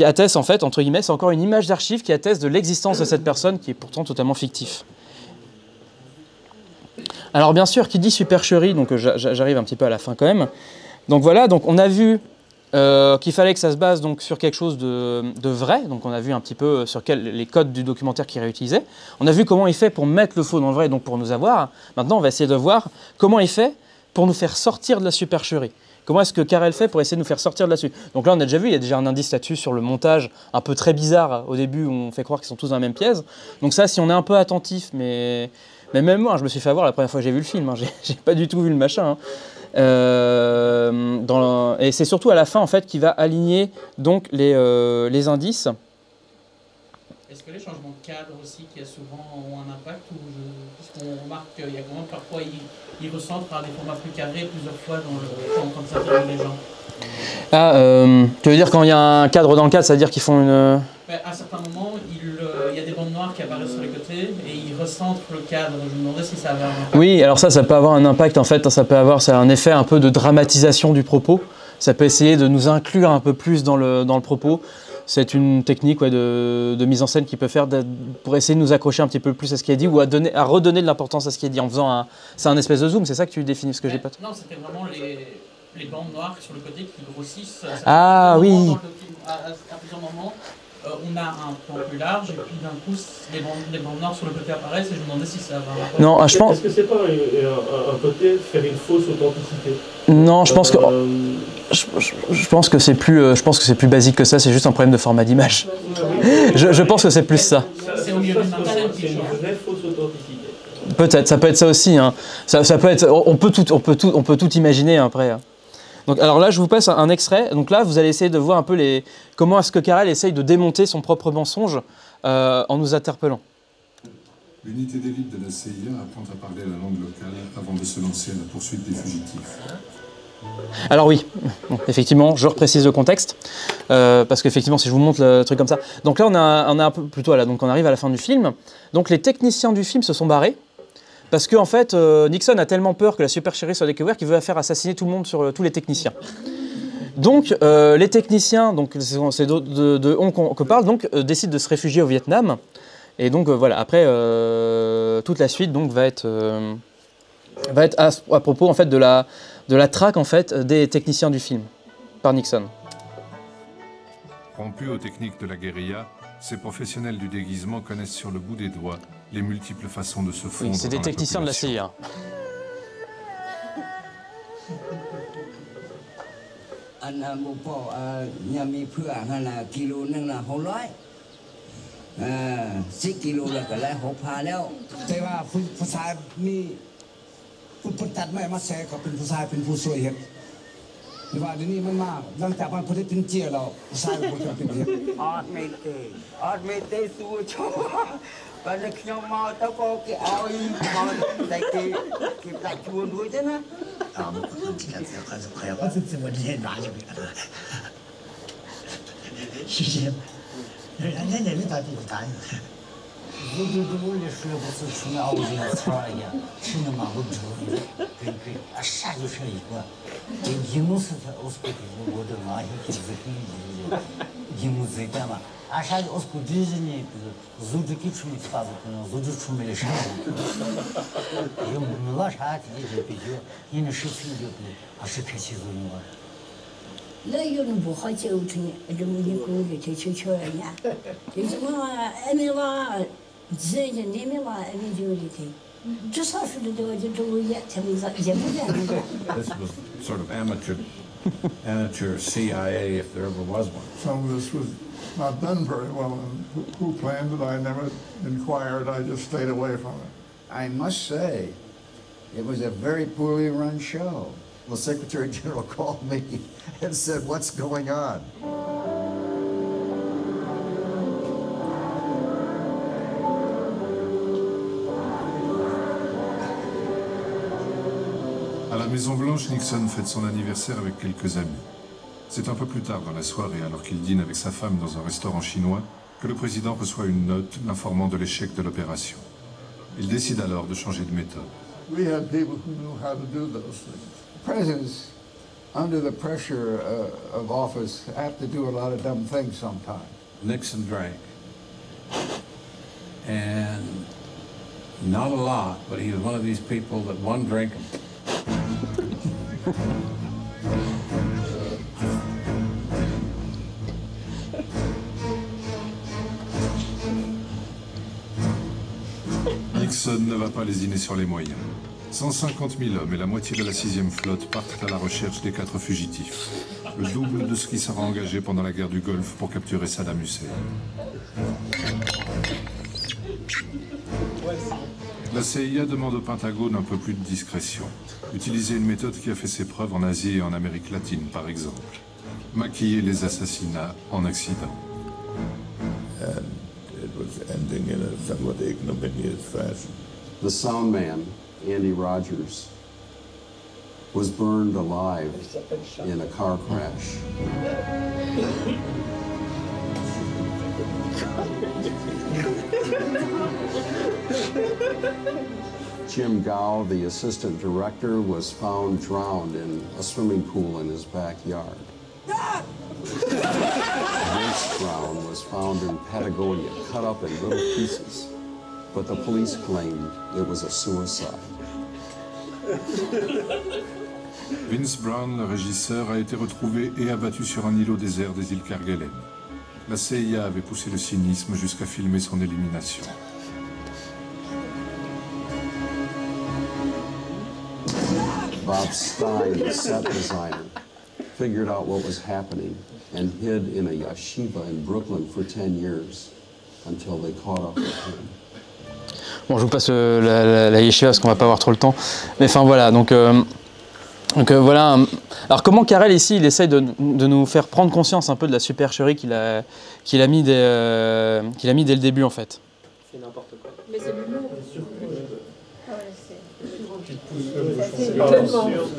atteste, en fait, entre guillemets, c'est encore une image d'archive qui atteste de l'existence de cette personne qui est pourtant totalement fictif. Alors bien sûr, qui dit supercherie, donc j'arrive un petit peu à la fin quand même. Donc voilà, donc on a vu qu'il fallait que ça se base donc, sur quelque chose de vrai, donc on a vu un petit peu sur les codes du documentaire qu'il réutilisait. On a vu comment il fait pour mettre le faux dans le vrai, donc pour nous avoir. Maintenant, on va essayer de voir comment il fait pour nous faire sortir de la supercherie. Comment est-ce que Karel fait pour essayer de nous faire sortir de là-dessus? Donc là, on a déjà vu, il y a déjà un indice là-dessus sur le montage un peu très bizarre au début où on fait croire qu'ils sont tous dans la même pièce. Donc ça, si on est un peu attentif, mais même moi, je me suis fait avoir la première fois que j'ai vu le film, hein, j'ai pas du tout vu le machin. Hein. Et c'est surtout à la fin, en fait, qu'il va aligner donc les indices. Est-ce que les changements de cadre aussi, qui souvent ont un impact, puisqu'on remarque qu'il y a quand même parfois, ils recentrent par des formats plus carrés plusieurs fois dans le temps quand ça fait les gens. Ah, tu veux dire quand il y a un cadre dans le cadre, c'est-à-dire qu'ils font une... À certains moments, il y noirs qui apparaissent sur les côtés et ils recentrent le cadre. Je me demandais si ça avait un impact. Oui, alors ça peut avoir un impact en fait, ça a un effet un peu de dramatisation du propos. Ça peut essayer de nous inclure un peu plus dans le propos. C'est une technique de mise en scène qui peut faire pour essayer de nous accrocher un petit peu plus à ce qui est dit ou à redonner de l'importance à ce qui est dit en faisant c'est un espèce de zoom, c'est ça que tu définis ce que j'ai pas. Non, c'était vraiment les bandes noires sur le côté qui grossissent. Ah oui. À plusieurs moments, on a un plan plus large et puis d'un coup les bandes noires sur le côté apparaissent et je me demandais si ça avait un rapport. Non, je pense. Est-ce que c'est pas un côté faire une fausse authenticité? Non, je pense que je pense que c'est plus basique que ça. C'est juste un problème de format d'image. Je pense que c'est plus ça. C'est au milieu d'une scène qui est une vraie fausse authenticité. Peut-être, ça peut être ça aussi. Hein. Ça peut être. On peut tout imaginer après. Donc, alors là, je vous passe un extrait. Donc là, vous allez essayer de voir un peu comment est-ce que Carrel essaye de démonter son propre mensonge en nous interpellant. L'unité d'élite de la CIA apprend à parler la langue locale avant de se lancer à la poursuite des fugitifs. Alors oui, bon, effectivement, je reprécise le contexte, parce qu'effectivement, si je vous montre le truc comme ça... Donc là, on a un peu plutôt là, donc on arrive à la fin du film. Donc les techniciens du film se sont barrés, parce qu'en fait, Nixon a tellement peur que la supercherie soit découverte qu'il veut faire assassiner tout le monde sur tous les techniciens. Donc les techniciens, donc c'est de Hong Kong que parle, donc décident de se réfugier au Vietnam. Et donc voilà, après, toute la suite donc, va être à propos en fait, de la traque en fait, des techniciens du film, par Nixon. Rompus aux techniques de la guérilla, ces professionnels du déguisement connaissent sur le bout des doigts les multiples façons de se fondre. Oui, c'est des techniciens de la CIA. This was sort of amateur CIA, if there ever was one. Some of this was not done very well, and who planned it, I never inquired, I just stayed away from it. I must say, it was a very poorly run show. Well, Secretary General called me and said, "What's going on?" À la Maison-Blanche, Nixon fête son anniversaire avec quelques amis. C'est un peu plus tard dans la soirée, alors qu'il dîne avec sa femme dans un restaurant chinois, que le président reçoit une note l'informant de l'échec de l'opération. Il décide alors de changer de méthode. We had people who knew how to do those things. Presidents, under the pressure of office, have to do a lot of dumb things sometimes. Nixon drank. And not a lot, but he was one of these people that one drink. Nixon ne va pas lésiner sur les moyens. 150 000 hommes et la moitié de la 6e flotte partent à la recherche des 4 fugitifs. Le double de ce qui sera engagé pendant la guerre du Golfe pour capturer Saddam Hussein. La CIA demande au Pentagone un peu plus de discrétion. Utiliser une méthode qui a fait ses preuves en Asie et en Amérique latine, par exemple. Maquiller les assassinats en accident. And it was ending in a somewhat ignominious fashion. The sound man, Andy Rogers, was burned alive in a car crash. Jim Gao, the assistant director, was found drowned in a swimming pool in his backyard. Vince Brown was found in Patagonia, cut up in little pieces, but the police claimed it was a suicide. Vince Brown, le régisseur, a été retrouvé et abattu sur un îlot désert des îles Kerguelen. La CIA avait poussé le cynisme jusqu'à filmer son élimination. Bob Stein, the set designer, figured out what was happening and hid in a yeshiva in Brooklyn for 10 years until they caught up with him. Bon, je vous passe la yeshiva parce qu'on va pas avoir trop le temps. Mais enfin voilà, donc voilà. Alors comment Karel ici, il essaye de nous faire prendre conscience un peu de la supercherie qu'il a mis dès le début en fait. C'est n'importe quoi. Mais c'est l'humour.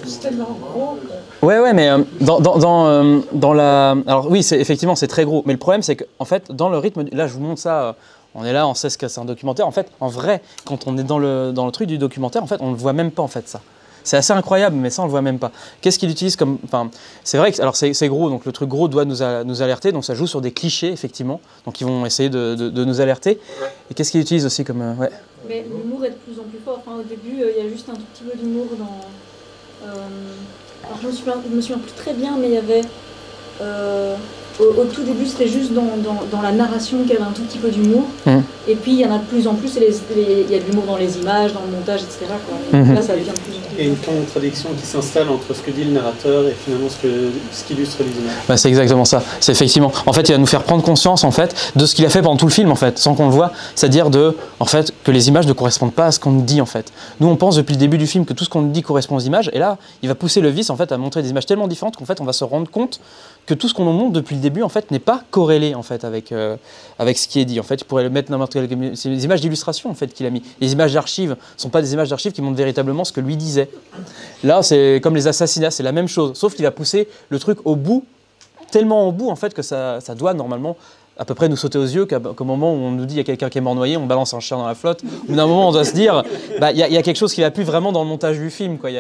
C'est tellement gros. Ouais, mais dans la... Alors oui, effectivement, c'est très gros. Mais le problème, c'est qu'en fait, dans le rythme... Là, je vous montre ça, on est là, on sait ce que c'est un documentaire. En fait, en vrai, quand on est dans le truc du documentaire, en fait, on ne le voit même pas, en fait, ça. C'est assez incroyable, mais ça, on ne le voit même pas. Qu'est-ce qu'il utilise comme... Enfin, c'est vrai que... Alors, c'est gros, donc le truc gros doit nous alerter. Donc, ça joue sur des clichés, effectivement. Donc, ils vont essayer de nous alerter. Et qu'est-ce qu'il utilise aussi comme... Ouais. Mais l'humour est de plus en plus fort. Enfin, au début, il y a juste un tout petit peu d'humour dans... Alors, je me souviens plus très bien, mais il y avait... Au tout début, c'était juste dans la narration qu'il y avait un tout petit peu d'humour. Et puis, il y en a de plus en plus. Et il y a de l'humour dans les images, dans le montage, etc. Quoi. Là, ça devient de plus en plus. Il y a une contradiction qui s'installe entre ce que dit le narrateur et finalement ce qu'illustre les images. Bah, c'est exactement ça. C'est effectivement. En fait, il va nous faire prendre conscience en fait de ce qu'il a fait pendant tout le film en fait, sans qu'on le voit. C'est-à-dire en fait que les images ne correspondent pas à ce qu'on nous dit en fait. Nous, on pense depuis le début du film que tout ce qu'on nous dit correspond aux images, et là, il va pousser le vice en fait à montrer des images tellement différentes qu'en fait, on va se rendre compte que tout ce qu'on nous montre depuis le début en fait n'est pas corrélé en fait avec ce qui est dit. En fait, il pourrait le mettre n'importe quelle. C'est des images d'illustration en fait qu'il a mis. Les images d'archives ne sont pas des images d'archives qui montrent véritablement ce que lui disait. Là, c'est comme les assassinats, c'est la même chose, sauf qu'il a poussé le truc au bout, tellement au bout en fait que ça doit normalement à peu près nous sauter aux yeux qu'au moment où on nous dit il y a quelqu'un qui est mort noyé, on balance un chien dans la flotte. Au bout d'un moment, on doit se dire, il y a quelque chose qui va plus vraiment dans le montage du film, quoi.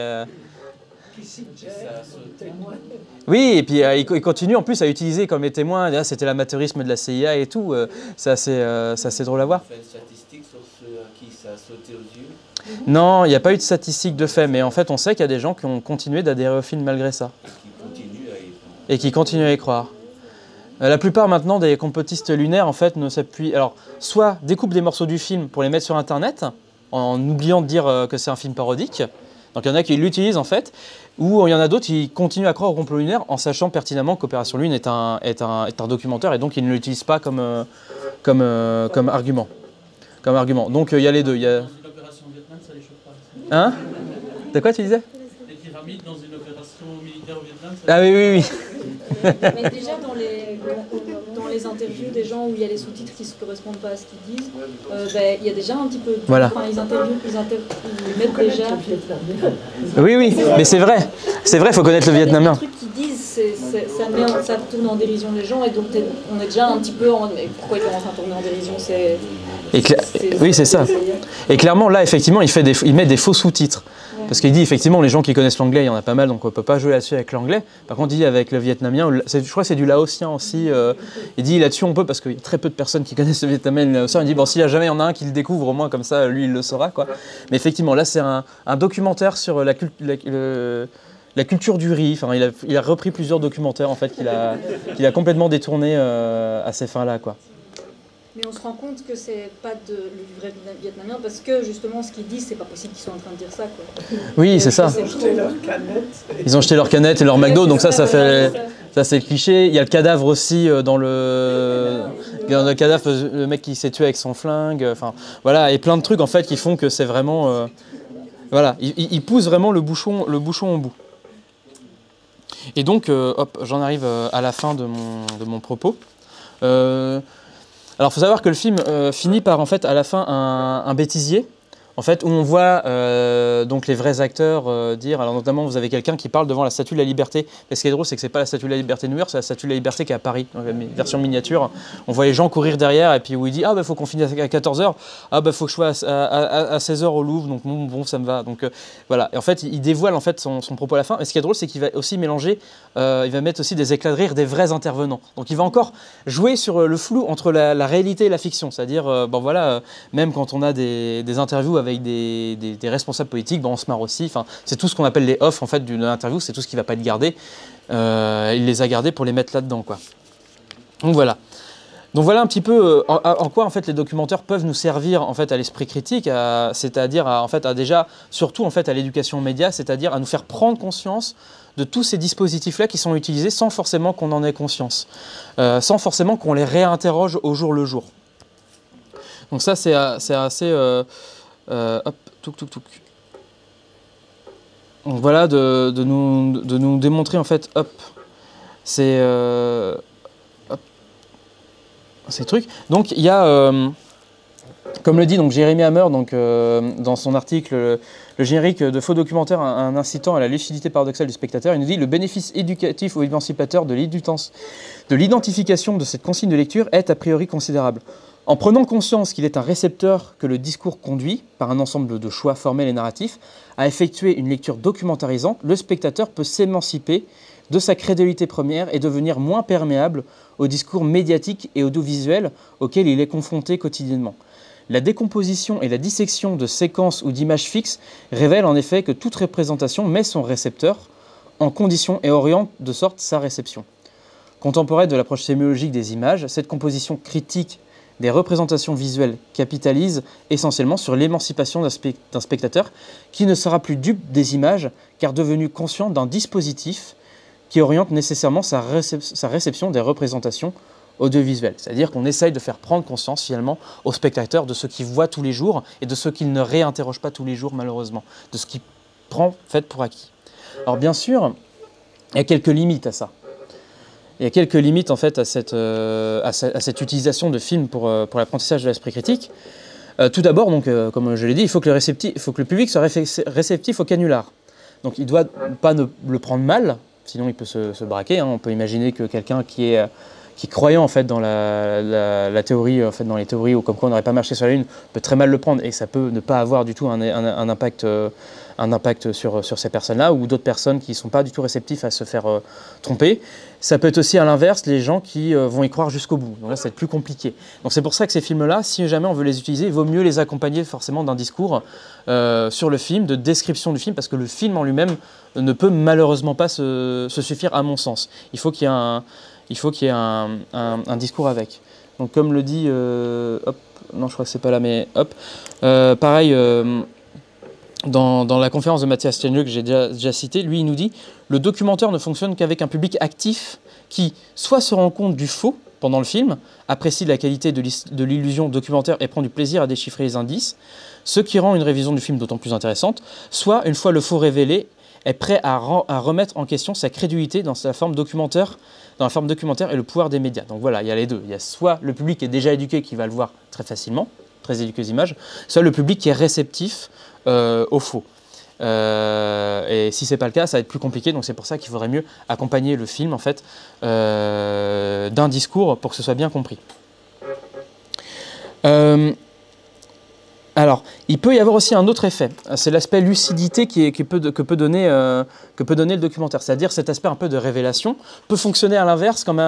Oui, et puis il continue en plus à utiliser comme les témoins, c'était l'amateurisme de la CIA et tout, c'est assez drôle à voir. Tu as une statistique sur ceux à qui ça a sauté aux yeux? Non, il n'y a pas eu de statistique de fait, mais en fait on sait qu'il y a des gens qui ont continué d'adhérer au film malgré ça. Et qui continuent à y croire. La plupart maintenant des complotistes lunaires en fait ne s'appuient, alors soit découpent des morceaux du film pour les mettre sur internet, en oubliant de dire que c'est un film parodique, donc il y en a qui l'utilisent en fait, ou il y en a d'autres qui continuent à croire au complot lunaire en sachant pertinemment qu'Opération Lune est un documentaire et donc ils ne l'utilisent pas comme argument. Donc il y a les deux. L'opération Vietnam, ça les choque pas. Hein? De quoi tu disais? Les pyramides dans une opération militaire au Vietnam, Ah oui. Mais déjà dans les interviews des gens où il y a les sous-titres qui ne correspondent pas à ce qu'ils disent, il y a déjà un petit peu... Voilà. Enfin, ils mettent déjà... Oui, mais c'est vrai, il faut connaître le vietnamien. Les trucs qu'ils disent, ça tourne en dérision les gens et donc on est déjà un petit peu en... Mais pourquoi ils commencent à tourner en dérision? Oui, c'est ça. Et clairement, là, effectivement, il met des faux sous-titres. Parce qu'il dit, effectivement, les gens qui connaissent l'anglais, il y en a pas mal, donc on ne peut pas jouer là-dessus avec l'anglais. Par contre, il dit avec le vietnamien, je crois que c'est du laotien aussi, il dit là-dessus on peut, parce qu'il y a très peu de personnes qui connaissent le vietnamien et le laotien, il dit, bon, s'il y a jamais il y en a un qui le découvre, au moins comme ça, lui, il le saura, quoi. Mais effectivement, là, c'est un documentaire sur la culture du riz. Enfin, il a repris plusieurs documentaires, en fait, qu'il a complètement détournés à ces fins-là, quoi. Mais on se rend compte que c'est pas le vrai vietnamien parce que justement ce qu'ils disent, c'est pas possible qu'ils soient en train de dire ça, quoi. Oui, c'est ça. Ils ont jeté leurs canettes et leur McDo, donc ça c'est le cliché. Il y a le cadavre aussi dans le cadavre, le mec qui s'est tué avec son flingue. Enfin voilà, et plein de trucs en fait qui font que c'est vraiment voilà, il pousse vraiment le bouchon au bout. Et donc hop, j'en arrive à la fin de mon propos. Alors, il faut savoir que le film finit par, en fait, à la fin, un bêtisier. en fait, où on voit donc les vrais acteurs dire, alors notamment vous avez quelqu'un qui parle devant la Statue de la Liberté. Et ce qui est drôle, c'est que c'est pas la Statue de la Liberté de New York, c'est la Statue de la Liberté qui est à Paris, donc la version miniature. On voit les gens courir derrière et puis où il dit, ah bah faut qu'on finisse à 14h, ah bah faut que je sois à 16h au Louvre, donc bon ça me va. Donc voilà, et en fait il dévoile en fait son propos à la fin. Et ce qui est drôle, c'est qu'il va aussi mélanger, il va mettre aussi des éclats de rire des vrais intervenants. Donc il va encore jouer sur le flou entre la réalité et la fiction, c'est-à-dire bon voilà, même quand on a des interviews avec des responsables politiques, ben on se marre aussi. Enfin, c'est tout ce qu'on appelle les off en fait d'une interview, c'est tout ce qui ne va pas être gardé. Il les a gardés pour les mettre là-dedans, quoi. Donc voilà. Donc voilà un petit peu en quoi en fait les documentaires peuvent nous servir en fait à l'esprit critique, c'est-à-dire en fait déjà surtout en fait à l'éducation aux médias, c'est-à-dire à nous faire prendre conscience de tous ces dispositifs-là qui sont utilisés sans forcément qu'on en ait conscience, sans forcément qu'on les réinterroge au jour le jour. Donc ça c'est assez hop, touk. Donc voilà, de nous démontrer en fait, hop, ces trucs. Donc il y a, comme le dit donc Jérémy Hammer donc, dans son article, le générique de faux documentaire, un incitant à la lucidité paradoxale du spectateur, il nous dit « Le bénéfice éducatif ou émancipateur de l'identification de cette consigne de lecture est a priori considérable. En prenant conscience qu'il est un récepteur que le discours conduit, par un ensemble de choix formels et narratifs, à effectuer une lecture documentarisante, le spectateur peut s'émanciper de sa crédulité première et devenir moins perméable au discours médiatique et audiovisuel auquel il est confronté quotidiennement. La décomposition et la dissection de séquences ou d'images fixes révèlent en effet que toute représentation met son récepteur en condition et oriente de sorte sa réception. Contemporaine de l'approche sémiologique des images, cette composition critique des représentations visuelles capitalise essentiellement sur l'émancipation d'un spectateur qui ne sera plus dupe des images car devenu conscient d'un dispositif qui oriente nécessairement sa réception des représentations audiovisuelles. C'est-à-dire qu'on essaye de faire prendre conscience finalement au spectateur de ce qu'il voit tous les jours et de ce qu'il ne réinterroge pas tous les jours malheureusement, de ce qu'il prend fait pour acquis. Alors bien sûr, il y a quelques limites à ça. Il y a quelques limites en fait à cette utilisation de films pour l'apprentissage de l'esprit critique. Tout d'abord, donc, comme je l'ai dit, il faut que le public soit réceptif au canular. Donc il ne doit pas le prendre mal, sinon il peut se braquer. Hein. On peut imaginer que quelqu'un qui est croyant en fait dans la théorie, en fait dans les théories ou comme quoi on n'aurait pas marché sur la Lune, peut très mal le prendre et ça peut ne pas avoir du tout un impact sur ces personnes-là ou d'autres personnes qui ne sont pas du tout réceptifs à se faire tromper. Ça peut être aussi à l'inverse les gens qui vont y croire jusqu'au bout. Donc là, ça va être plus compliqué. Donc c'est pour ça que ces films-là, si jamais on veut les utiliser, il vaut mieux les accompagner forcément d'un discours sur le film, de description du film, parce que le film en lui-même ne peut malheureusement pas se suffire à mon sens. Il faut qu'il y ait un discours avec. Donc comme le dit, hop, non je crois que c'est pas là, mais hop, pareil, dans la conférence de Mathias Steinle que j'ai déjà cité, lui il nous dit « Le documentaire ne fonctionne qu'avec un public actif qui soit se rend compte du faux pendant le film, apprécie la qualité de l'illusion documentaire et prend du plaisir à déchiffrer les indices, ce qui rend une révision du film d'autant plus intéressante, soit une fois le faux révélé, est prêt à remettre en question sa crédulité dans la forme documentaire et le pouvoir des médias. » Donc voilà, il y a les deux. Il y a soit le public qui est déjà éduqué qui va le voir très facilement, très éduqué aux images, soit le public qui est réceptif au faux. Et si ce n'est pas le cas, ça va être plus compliqué, donc c'est pour ça qu'il faudrait mieux accompagner le film en fait, d'un discours pour que ce soit bien compris. Alors, il peut y avoir aussi un autre effet, c'est l'aspect lucidité que peut donner le documentaire, c'est-à-dire cet aspect un peu de révélation, peut fonctionner à l'inverse comme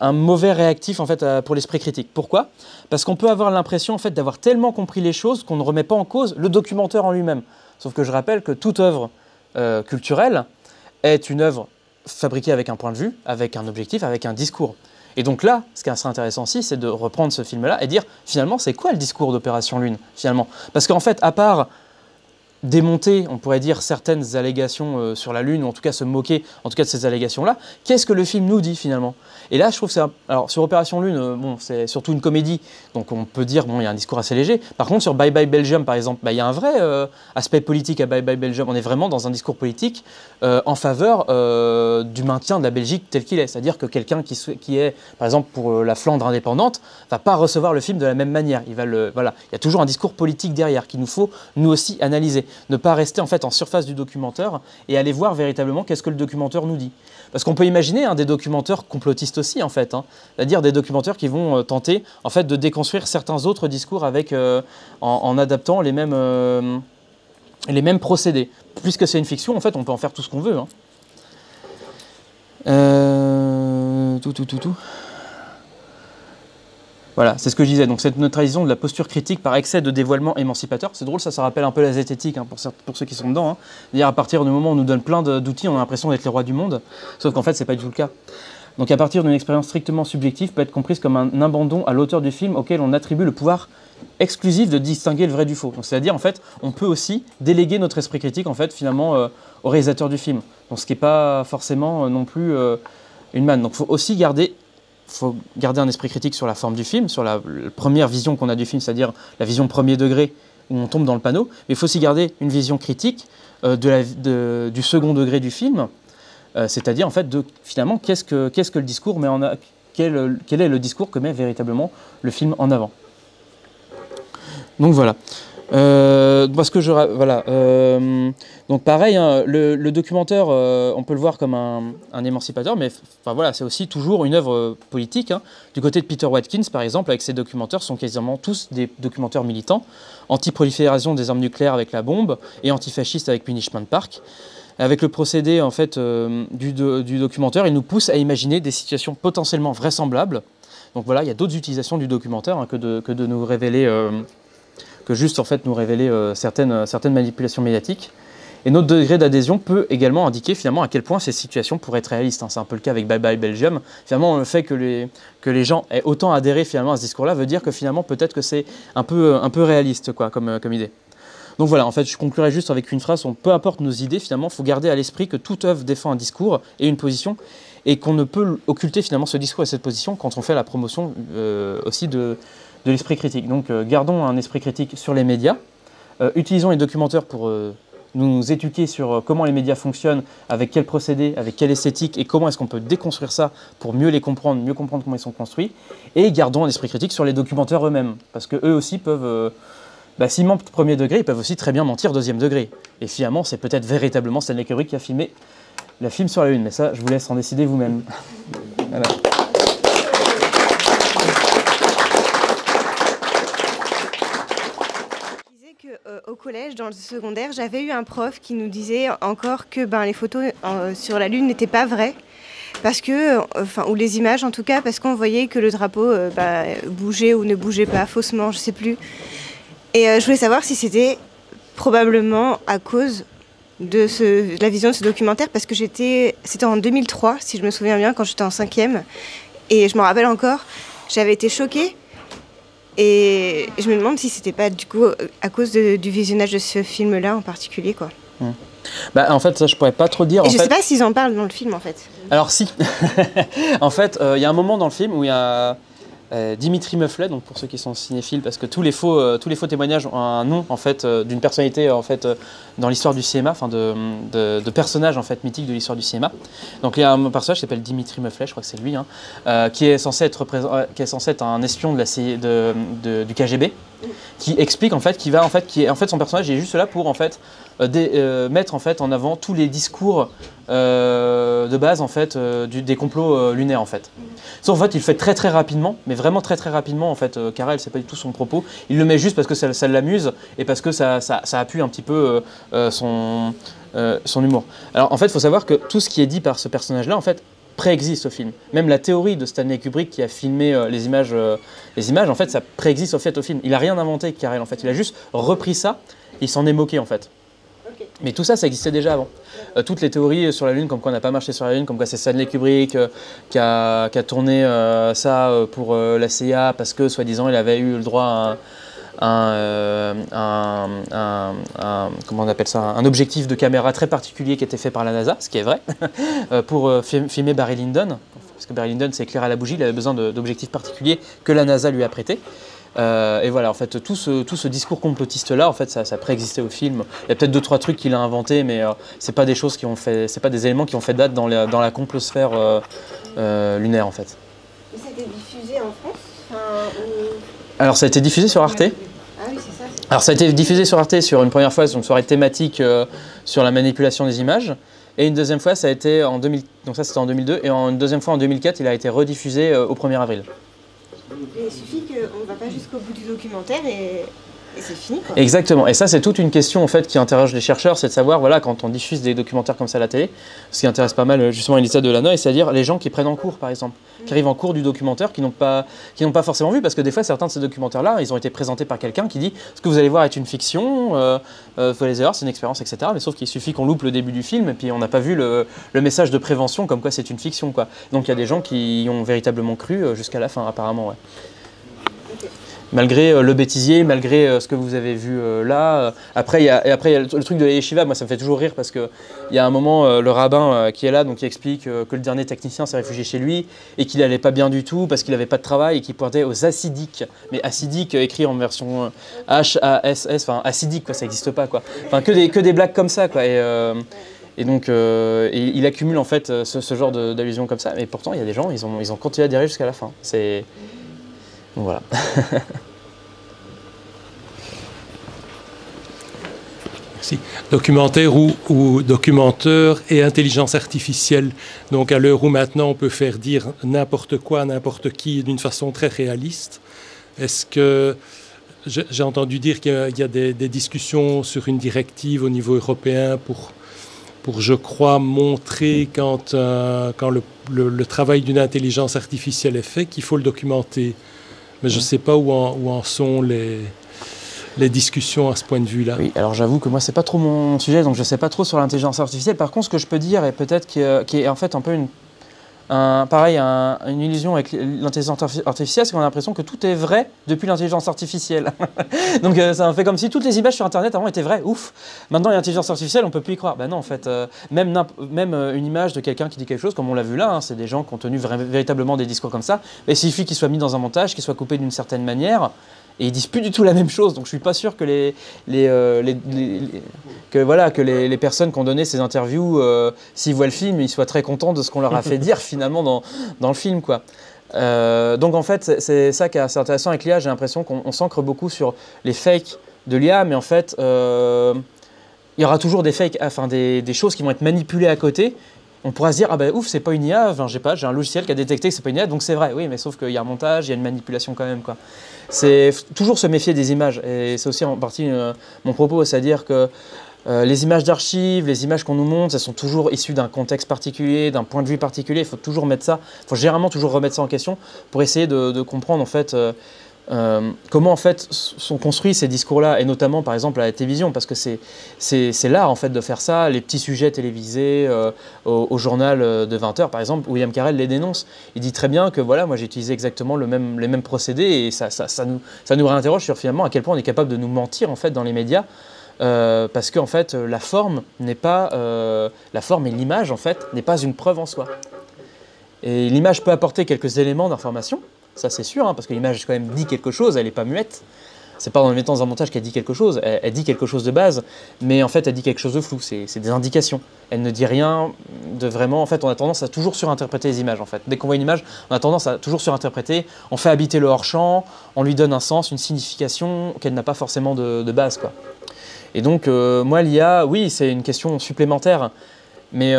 un mauvais réactif en fait, pour l'esprit critique. Pourquoi? Parce qu'on peut avoir l'impression en fait, d'avoir tellement compris les choses qu'on ne remet pas en cause le documentaire en lui-même. Sauf que je rappelle que toute œuvre culturelle est une œuvre fabriquée avec un point de vue, avec un objectif, avec un discours. Et donc là, ce qui est assez intéressant aussi, c'est de reprendre ce film-là et dire, finalement, c'est quoi le discours d'Opération Lune, finalement? Parce qu'en fait, à part démonter, on pourrait dire, certaines allégations sur la Lune, ou en tout cas se moquer en tout cas de ces allégations-là, qu'est-ce que le film nous dit finalement? Et là, je trouve que c'est... Alors, sur Opération Lune, bon, c'est surtout une comédie, donc on peut dire, bon, il y a un discours assez léger. Par contre, sur Bye Bye Belgium, par exemple, il y a un vrai aspect politique à Bye Bye Belgium. On est vraiment dans un discours politique en faveur du maintien de la Belgique tel qu'il est. C'est-à-dire que quelqu'un qui est, par exemple, pour la Flandre indépendante, va pas recevoir le film de la même manière. Voilà. Il y a toujours un discours politique derrière qu'il nous faut, nous aussi, analyser. Ne pas rester en fait en surface du documentaire et aller voir véritablement qu'est-ce que le documentaire nous dit. Parce qu'on peut imaginer des documentaires complotistes aussi en fait, c'est-à-dire des documentaires qui vont tenter en fait de déconstruire certains autres discours avec en adaptant les mêmes procédés. Puisque c'est une fiction, en fait, on peut en faire tout ce qu'on veut. Voilà, c'est ce que je disais. Donc cette neutralisation de la posture critique par excès de dévoilement émancipateur, c'est drôle, ça rappelle un peu la zététique pour ceux qui sont dedans. C'est-à-dire à partir du moment où on nous donne plein d'outils, on a l'impression d'être les rois du monde, sauf qu'en fait c'est pas du tout le cas. Donc à partir d'une expérience strictement subjective peut être comprise comme un abandon à l'auteur du film auquel on attribue le pouvoir exclusif de distinguer le vrai du faux. Donc c'est-à-dire en fait, on peut aussi déléguer notre esprit critique en fait finalement au réalisateur du film. Donc ce qui n'est pas forcément non plus une manne. Donc il faut aussi garder un esprit critique sur la forme du film, sur la première vision qu'on a du film, c'est-à-dire la vision premier degré où on tombe dans le panneau, mais il faut aussi garder une vision critique du second degré du film, c'est-à-dire en fait finalement qu'est-ce que le discours met quel est le discours que met véritablement le film en avant. Donc voilà. Donc pareil, le documentaire, on peut le voir comme un émancipateur, mais enfin, voilà, c'est aussi toujours une œuvre politique. Du côté de Peter Watkins, par exemple, avec ses documentaires, sont quasiment tous des documentaires militants, anti-prolifération des armes nucléaires avec la bombe et antifascistes avec Punishment Park. Avec le procédé en fait, du documentaire, il nous pousse à imaginer des situations potentiellement vraisemblables. Donc voilà, il y a d'autres utilisations du documentaire que de nous révéler... que juste en fait nous révéler certaines manipulations médiatiques. Et notre degré d'adhésion peut également indiquer finalement à quel point ces situations pourraient être réalistes. C'est un peu le cas avec Bye Bye Belgium. Finalement, le fait que les gens aient autant adhéré finalement à ce discours-là veut dire que finalement peut-être que c'est un peu réaliste quoi, comme idée. Donc voilà, en fait, je conclurai juste avec une phrase, peu importe nos idées, finalement, il faut garder à l'esprit que toute œuvre défend un discours et une position, et qu'on ne peut occulter finalement ce discours et cette position quand on fait la promotion aussi de l'esprit critique. Donc gardons un esprit critique sur les médias, utilisons les documentaires pour nous éduquer sur comment les médias fonctionnent, avec quel procédé, avec quelle esthétique, et comment est-ce qu'on peut déconstruire ça pour mieux les comprendre, mieux comprendre comment ils sont construits, et gardons un esprit critique sur les documentaires eux-mêmes, parce qu'eux aussi peuvent, s'ils mentent premier degré, ils peuvent aussi très bien mentir deuxième degré. Et finalement, c'est peut-être véritablement Stanley Kubrick qui a filmé le film sur la Lune, mais ça, je vous laisse en décider vous-même. Voilà. Au collège, dans le secondaire, j'avais eu un prof qui nous disait encore que les photos sur la Lune n'étaient pas vraies, parce que, ou les images en tout cas, parce qu'on voyait que le drapeau bougeait ou ne bougeait pas faussement, je sais plus. Et je voulais savoir si c'était probablement à cause de la vision de ce documentaire, parce que c'était en 2003, si je me souviens bien, quand j'étais en 5e, et je m'en rappelle encore, j'avais été choquée. Et je me demande si c'était pas du coup à cause du visionnage de ce film-là en particulier, quoi. En fait, ça je pourrais pas trop dire. Et je sais pas s'ils en parlent dans le film en fait. Alors si. En fait, il y a un moment dans le film où il y a Dimitri Muflet, donc pour ceux qui sont cinéphiles, parce que tous les faux témoignages ont un nom en fait d'une personnalité en fait dans l'histoire du cinéma, enfin de personnages en fait mythiques de l'histoire du cinéma. Donc il y a un personnage qui s'appelle Dimitri Muflet, je crois que c'est lui, qui est censé être un espion du KGB, qui explique en fait son personnage est juste là pour en fait mettre en fait en avant tous les discours de base en fait des complots lunaires en fait. Ça en fait il le fait très très rapidement, mais vraiment très très rapidement en fait. Carrel, c'est pas du tout son propos. Il le met juste parce que ça l'amuse et parce que ça appuie un petit peu son humour. Alors en fait il faut savoir que tout ce qui est dit par ce personnage là en fait préexiste au film. Même la théorie de Stanley Kubrick qui a filmé les images en fait ça préexiste au film. Il a rien inventé Carrel en fait. Il a juste repris ça et il s'en est moqué en fait. Mais tout ça, ça existait déjà avant. Toutes les théories sur la Lune, comme quoi on n'a pas marché sur la Lune, comme quoi c'est Stanley Kubrick qui a tourné ça pour la CIA parce que, soi-disant, il avait eu le droit comment on appelle ça, un objectif de caméra très particulier qui était fait par la NASA, ce qui est vrai, pour filmer Barry Lyndon. Parce que Barry Lyndon s'est éclairé à la bougie, il avait besoin d'objectifs particuliers que la NASA lui a prêté. Et voilà, en fait, tout ce discours complotiste-là, en fait, ça préexistait au film. Il y a peut-être 2-3 trucs qu'il a inventés, mais c'est pas des choses qui ont fait, c'est pas des éléments qui ont fait date dans la complosphère lunaire, en fait. Mais ça a été diffusé en France Alors, ça a été diffusé sur Arte. Ah oui, c'est ça. Alors, ça a été diffusé sur Arte sur une première fois, sur une soirée thématique sur la manipulation des images. Et une deuxième fois, ça a été en 2000, donc ça c'était en 2002, et une deuxième fois en 2004, il a été rediffusé au 1er avril. Et il suffit qu'on ne va pas jusqu'au bout du documentaire et c'est fini, quoi. Exactement, et ça c'est toute une question en fait qui interroge les chercheurs, c'est de savoir, voilà, quand on diffuse des documentaires comme ça à la télé, ce qui intéresse pas mal justement Elisa Delanoë, c'est-à-dire les gens qui prennent en cours par exemple, qui arrivent en cours du documentaire, qui n'ont pas forcément vu, parce que des fois certains de ces documentaires-là, ils ont été présentés par quelqu'un qui dit ce que vous allez voir est une fiction, faut les voir, c'est une expérience, etc. Mais sauf qu'il suffit qu'on loupe le début du film et puis on n'a pas vu le message de prévention comme quoi c'est une fiction, quoi. Donc il y a des gens qui y ont véritablement cru jusqu'à la fin apparemment, ouais. Malgré le bêtisier, malgré ce que vous avez vu là. Après, il y a le truc de la yeshiva, moi ça me fait toujours rire parce qu'il y a un moment, le rabbin qui est là, donc qui explique que le dernier technicien s'est réfugié chez lui et qu'il n'allait pas bien du tout parce qu'il n'avait pas de travail et qu'il pointait aux hassidiques. Mais hassidiques écrit en version H-A-S-S, enfin hassidique, quoi, ça n'existe pas, quoi. Enfin, que des blagues comme ça, quoi. Et donc, il accumule en fait ce genre d'allusions comme ça. Mais pourtant, il y a des gens, ils ont continué à adhérer jusqu'à la fin. Donc voilà. Merci. Documentaire ou documenteur et intelligence artificielle. Donc à l'heure où maintenant on peut faire dire n'importe quoi à n'importe qui d'une façon très réaliste, est-ce que j'ai entendu dire qu'il y a des discussions sur une directive au niveau européen pour je crois, montrer quand le travail d'une intelligence artificielle est fait, qu'il faut le documenter. Mais je ne sais pas où en sont les discussions à ce point de vue-là. Oui, alors j'avoue que moi, ce n'est pas trop mon sujet, donc je ne sais pas trop sur l'intelligence artificielle. Par contre, ce que je peux dire, et peut-être qui est en fait un peu une illusion avec l'intelligence artificielle, c'est qu'on a l'impression que tout est vrai depuis l'intelligence artificielle. Donc ça fait comme si toutes les images sur Internet avant étaient vraies. Ouf. Maintenant, l'intelligence artificielle, on ne peut plus y croire. Ben non, en fait, même une image de quelqu'un qui dit quelque chose, comme on l'a vu là, hein, c'est des gens qui ont tenu véritablement des discours comme ça. Mais il suffit qu'ils soient mis dans un montage, qu'ils soient coupés d'une certaine manière. Et ils disent plus du tout la même chose, donc je suis pas sûr que les personnes qui ont donné ces interviews, s'ils voient le film, ils soient très contents de ce qu'on leur a fait dire finalement dans le film, quoi. Donc en fait, c'est ça qui est assez intéressant avec l'IA. J'ai l'impression qu'on s'ancre beaucoup sur les fakes de l'IA, mais en fait, il y aura toujours des fakes, enfin des choses qui vont être manipulées à côté. On pourra se dire, ah ben ouf, c'est pas une IA, enfin, j'ai un logiciel qui a détecté que c'est pas une IA, donc c'est vrai. Oui, mais sauf qu'il y a un montage, il y a une manipulation quand même, quoi. C'est toujours se méfier des images, et c'est aussi en partie mon propos, c'est-à-dire que les images d'archives, les images qu'on nous montre, elles sont toujours issues d'un contexte particulier, d'un point de vue particulier. Il faut toujours mettre ça, il faut généralement toujours remettre ça en question pour essayer de comprendre en fait comment en fait sont construits ces discours-là, et notamment par exemple à la télévision, parce que c'est l'art en fait de faire ça. Les petits sujets télévisés au journal de 20h par exemple, William Carell les dénonce. Il dit très bien que voilà, moi j'ai utilisé exactement les mêmes procédés, et ça nous réinterroge sur finalement à quel point on est capable de nous mentir en fait dans les médias. Parce que en fait, la forme et l'image en fait n'est pas une preuve en soi. Et l'image peut apporter quelques éléments d'information, ça c'est sûr, hein, parce que l'image quand même dit quelque chose, elle n'est pas muette. C'est pas en le mettant dans un montage qu'elle dit quelque chose, elle dit quelque chose de base, mais en fait elle dit quelque chose de flou, c'est des indications. Elle ne dit rien de vraiment, en fait on a tendance à toujours surinterpréter les images en fait. Dès qu'on voit une image, on a tendance à toujours surinterpréter, on fait habiter le hors-champ, on lui donne un sens, une signification qu'elle n'a pas forcément de base, quoi. Et donc, moi, l'IA, oui, c'est une question supplémentaire, mais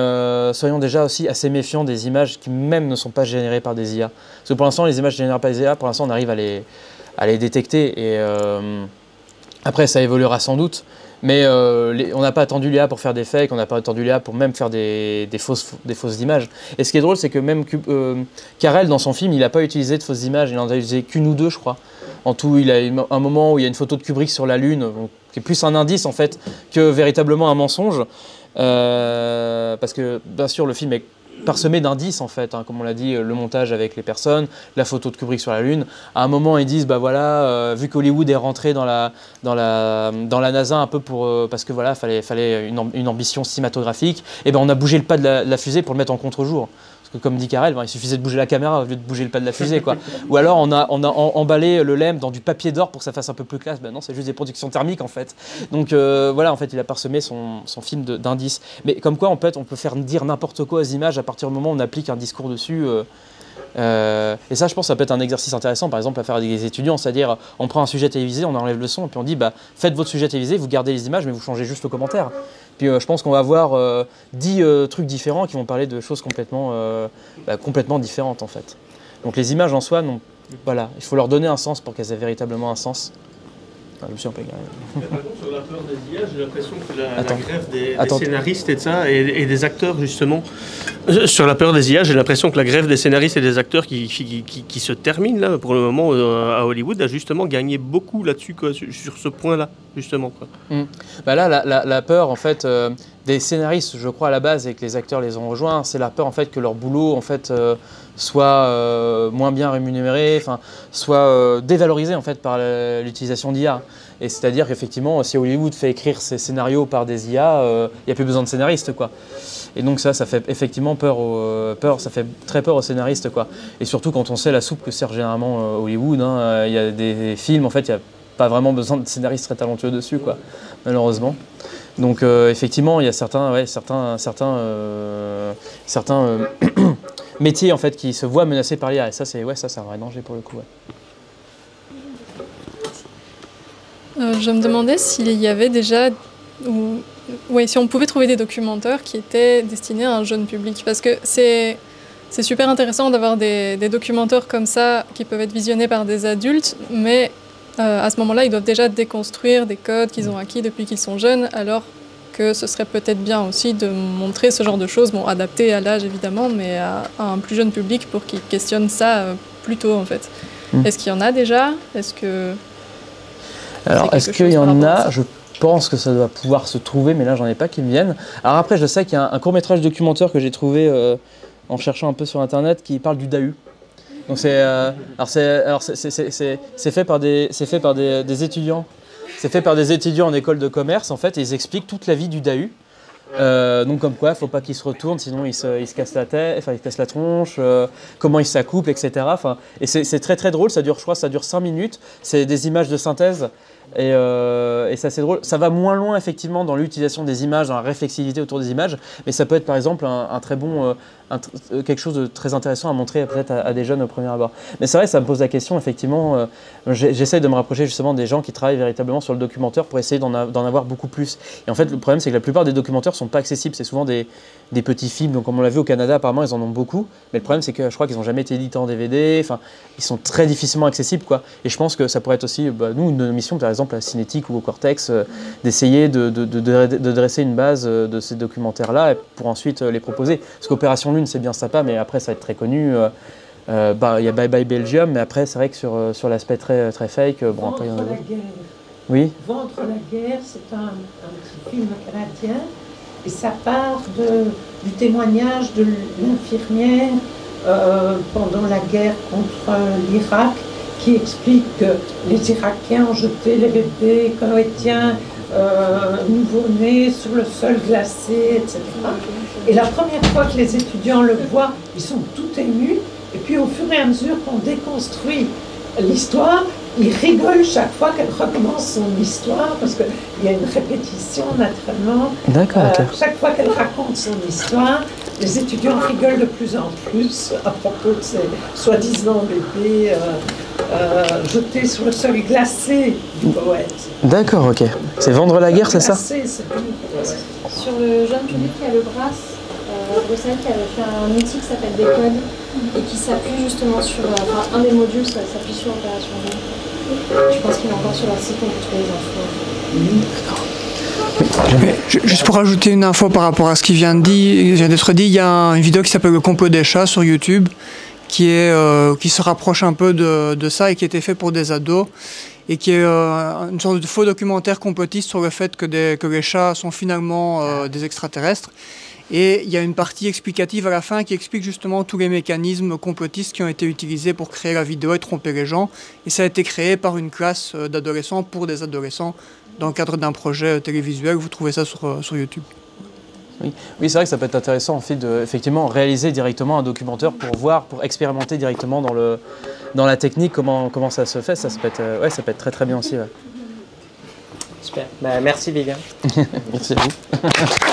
soyons déjà aussi assez méfiants des images qui même ne sont pas générées par des IA. Parce que pour l'instant, les images générées par des IA, pour l'instant, on arrive à les détecter. Et après, ça évoluera sans doute, mais on n'a pas attendu l'IA pour faire des fakes, on n'a pas attendu l'IA pour même faire des fausses images. Et ce qui est drôle, c'est que même Carell, dans son film, il n'a pas utilisé de fausses images, il en a utilisé qu'une ou deux, je crois. En tout, il a un moment où il y a une photo de Kubrick sur la Lune, qui est plus un indice en fait que véritablement un mensonge, parce que bien sûr le film est parsemé d'indices en fait, hein, comme on l'a dit, le montage avec les personnes, la photo de Kubrick sur la Lune. À un moment, ils disent, bah voilà, vu qu'Hollywood est rentré dans la NASA un peu parce que voilà, fallait une ambition cinématographique, et ben on a bougé le pas de la fusée pour le mettre en contre-jour. Comme dit Karel, il suffisait de bouger la caméra au lieu de bouger le pas de la fusée, quoi. Ou alors on a emballé le LEM dans du papier d'or pour que ça fasse un peu plus classe. Ben non, c'est juste des productions thermiques en fait. Donc voilà, en fait, il a parsemé son film d'indices. Mais comme quoi, en fait, on peut faire dire n'importe quoi aux images à partir du moment où on applique un discours dessus. Et ça, je pense, ça peut être un exercice intéressant, par exemple, à faire avec des étudiants, c'est-à-dire on prend un sujet télévisé, on enlève le son, et puis on dit, bah, faites votre sujet télévisé, vous gardez les images, mais vous changez juste le commentaire. Puis je pense qu'on va avoir 10 trucs différents qui vont parler de choses complètement différentes, en fait. Donc les images en soi, non, voilà, il faut leur donner un sens pour qu'elles aient véritablement un sens. Je me suis un peu égaré. Par contre, sur la peur des IA, j'ai l'impression que la grève des scénaristes et de ça, et des acteurs, justement. Sur la peur des IA, j'ai l'impression que la grève des scénaristes et des acteurs qui se termine, là, pour le moment, à Hollywood, a justement gagné beaucoup là-dessus, quoi, sur ce point-là, justement, quoi. Bah là, la peur, en fait, des scénaristes, je crois, à la base, et que les acteurs les ont rejoints, c'est la peur, en fait, que leur boulot, en fait, soit moins bien rémunéré, enfin, soit dévalorisé, en fait, par l'utilisation d'IA. Et c'est-à-dire qu'effectivement, si Hollywood fait écrire ses scénarios par des IA, il n'y a plus besoin de scénaristes, quoi. Et donc ça fait effectivement ça fait très peur aux scénaristes, quoi. Et surtout quand on sait la soupe que sert généralement Hollywood, hein, il y a des films, en fait, il n'y a pas vraiment besoin de scénaristes très talentueux dessus, quoi, malheureusement. Donc effectivement, il y a certains métiers, en fait, qui se voient menacés par l'IA. Et ça, c'est un vrai danger pour le coup. Ouais. Je me demandais s'il y avait déjà, si on pouvait trouver des documentaires qui étaient destinés à un jeune public, parce que c'est super intéressant d'avoir des documentaires comme ça qui peuvent être visionnés par des adultes, mais à ce moment-là, ils doivent déjà déconstruire des codes qu'ils ont acquis depuis qu'ils sont jeunes, alors que ce serait peut-être bien aussi de montrer ce genre de choses, bon, adapté à l'âge évidemment, mais à un plus jeune public pour qu'ils questionnent ça plus tôt, en fait. Est-ce qu'il y en a déjà? Alors, est-ce qu'il y en a? Je pense que ça doit pouvoir se trouver, mais là, j'en ai pas qui me viennent. Alors après, je sais qu'il y a un court-métrage documentaire que j'ai trouvé en cherchant un peu sur Internet qui parle du Dahu. Donc c'est fait par des étudiants. C'est fait par des étudiants en école de commerce, en fait, et ils expliquent toute la vie du Dahu. Donc comme quoi, il ne faut pas qu'il se retourne, sinon il se casse la tête, enfin il casse la tronche, comment il s'accouple, etc. Enfin, et c'est très très drôle, ça dure 5 minutes, c'est des images de synthèse, et c'est assez drôle. Ça va moins loin effectivement dans l'utilisation des images, dans la réflexivité autour des images, mais ça peut être par exemple un très bon, quelque chose de très intéressant à montrer peut-être à des jeunes au premier abord. Mais c'est vrai, ça me pose la question, effectivement, j'essaye de me rapprocher justement des gens qui travaillent véritablement sur le documentaire pour essayer d'en avoir beaucoup plus. Et en fait, le problème, c'est que la plupart des documentaires sont pas accessibles, c'est souvent des petits films, donc comme on l'a vu au Canada, apparemment, ils en ont beaucoup, mais le problème, c'est que je crois qu'ils n'ont jamais été édités en DVD, enfin, ils sont très difficilement accessibles, quoi. Et je pense que ça pourrait être aussi, nous, une mission, par exemple, à Cinétique ou au Cortex, d'essayer de dresser une base de ces documentaires-là pour ensuite les proposer. Parce qu'Opération Lune, c'est bien sympa, mais après, ça va être très connu. Il y a Bye Bye Belgium, mais après, c'est vrai que sur l'aspect très fake, bon, après, il y en a d'autres. Oui. Vendre la guerre, c'est un petit film canadien, et ça part du témoignage de l'infirmière pendant la guerre contre l'Irak, qui explique que les Irakiens ont jeté les bébés koweïtiens nouveau-nés sur le sol glacé, etc. Et la première fois que les étudiants le voient, ils sont tout émus, et puis au fur et à mesure qu'on déconstruit l'histoire, ils rigolent chaque fois qu'elle recommence son histoire, parce qu'il y a une répétition naturellement. D'accord, chaque fois qu'elle raconte son histoire, les étudiants rigolent de plus en plus à propos de ces soi-disant bébés jetés sur le sol glacé du poète. D'accord, ok. C'est vendre la guerre, c'est ça? Sur le jeune public, il y a le Brass à Bruxelles qui avait fait un outil qui s'appelle Décode et qui s'appuie justement sur un des modules, ça s'appuie sur Opération Lune. Je pense qu'il est encore sur leur site, on peut trouver les infos. Juste pour ajouter une info par rapport à ce qui vient d'être dit, il y a une vidéo qui s'appelle Le complot des chats sur YouTube qui se rapproche un peu de ça et qui a été fait pour des ados et qui est une sorte de faux documentaire complotiste sur le fait que les chats sont finalement des extraterrestres. Et il y a une partie explicative à la fin qui explique justement tous les mécanismes complotistes qui ont été utilisés pour créer la vidéo et tromper les gens. Et ça a été créé par une classe d'adolescents pour des adolescents dans le cadre d'un projet télévisuel. Vous trouvez ça sur YouTube. Oui, c'est vrai que ça peut être intéressant en fait de effectivement réaliser directement un documentaire pour voir, pour expérimenter directement dans la technique comment ça se fait. Ça peut être très très bien aussi. Ouais. Super. Bah, merci Vivian. Merci à vous.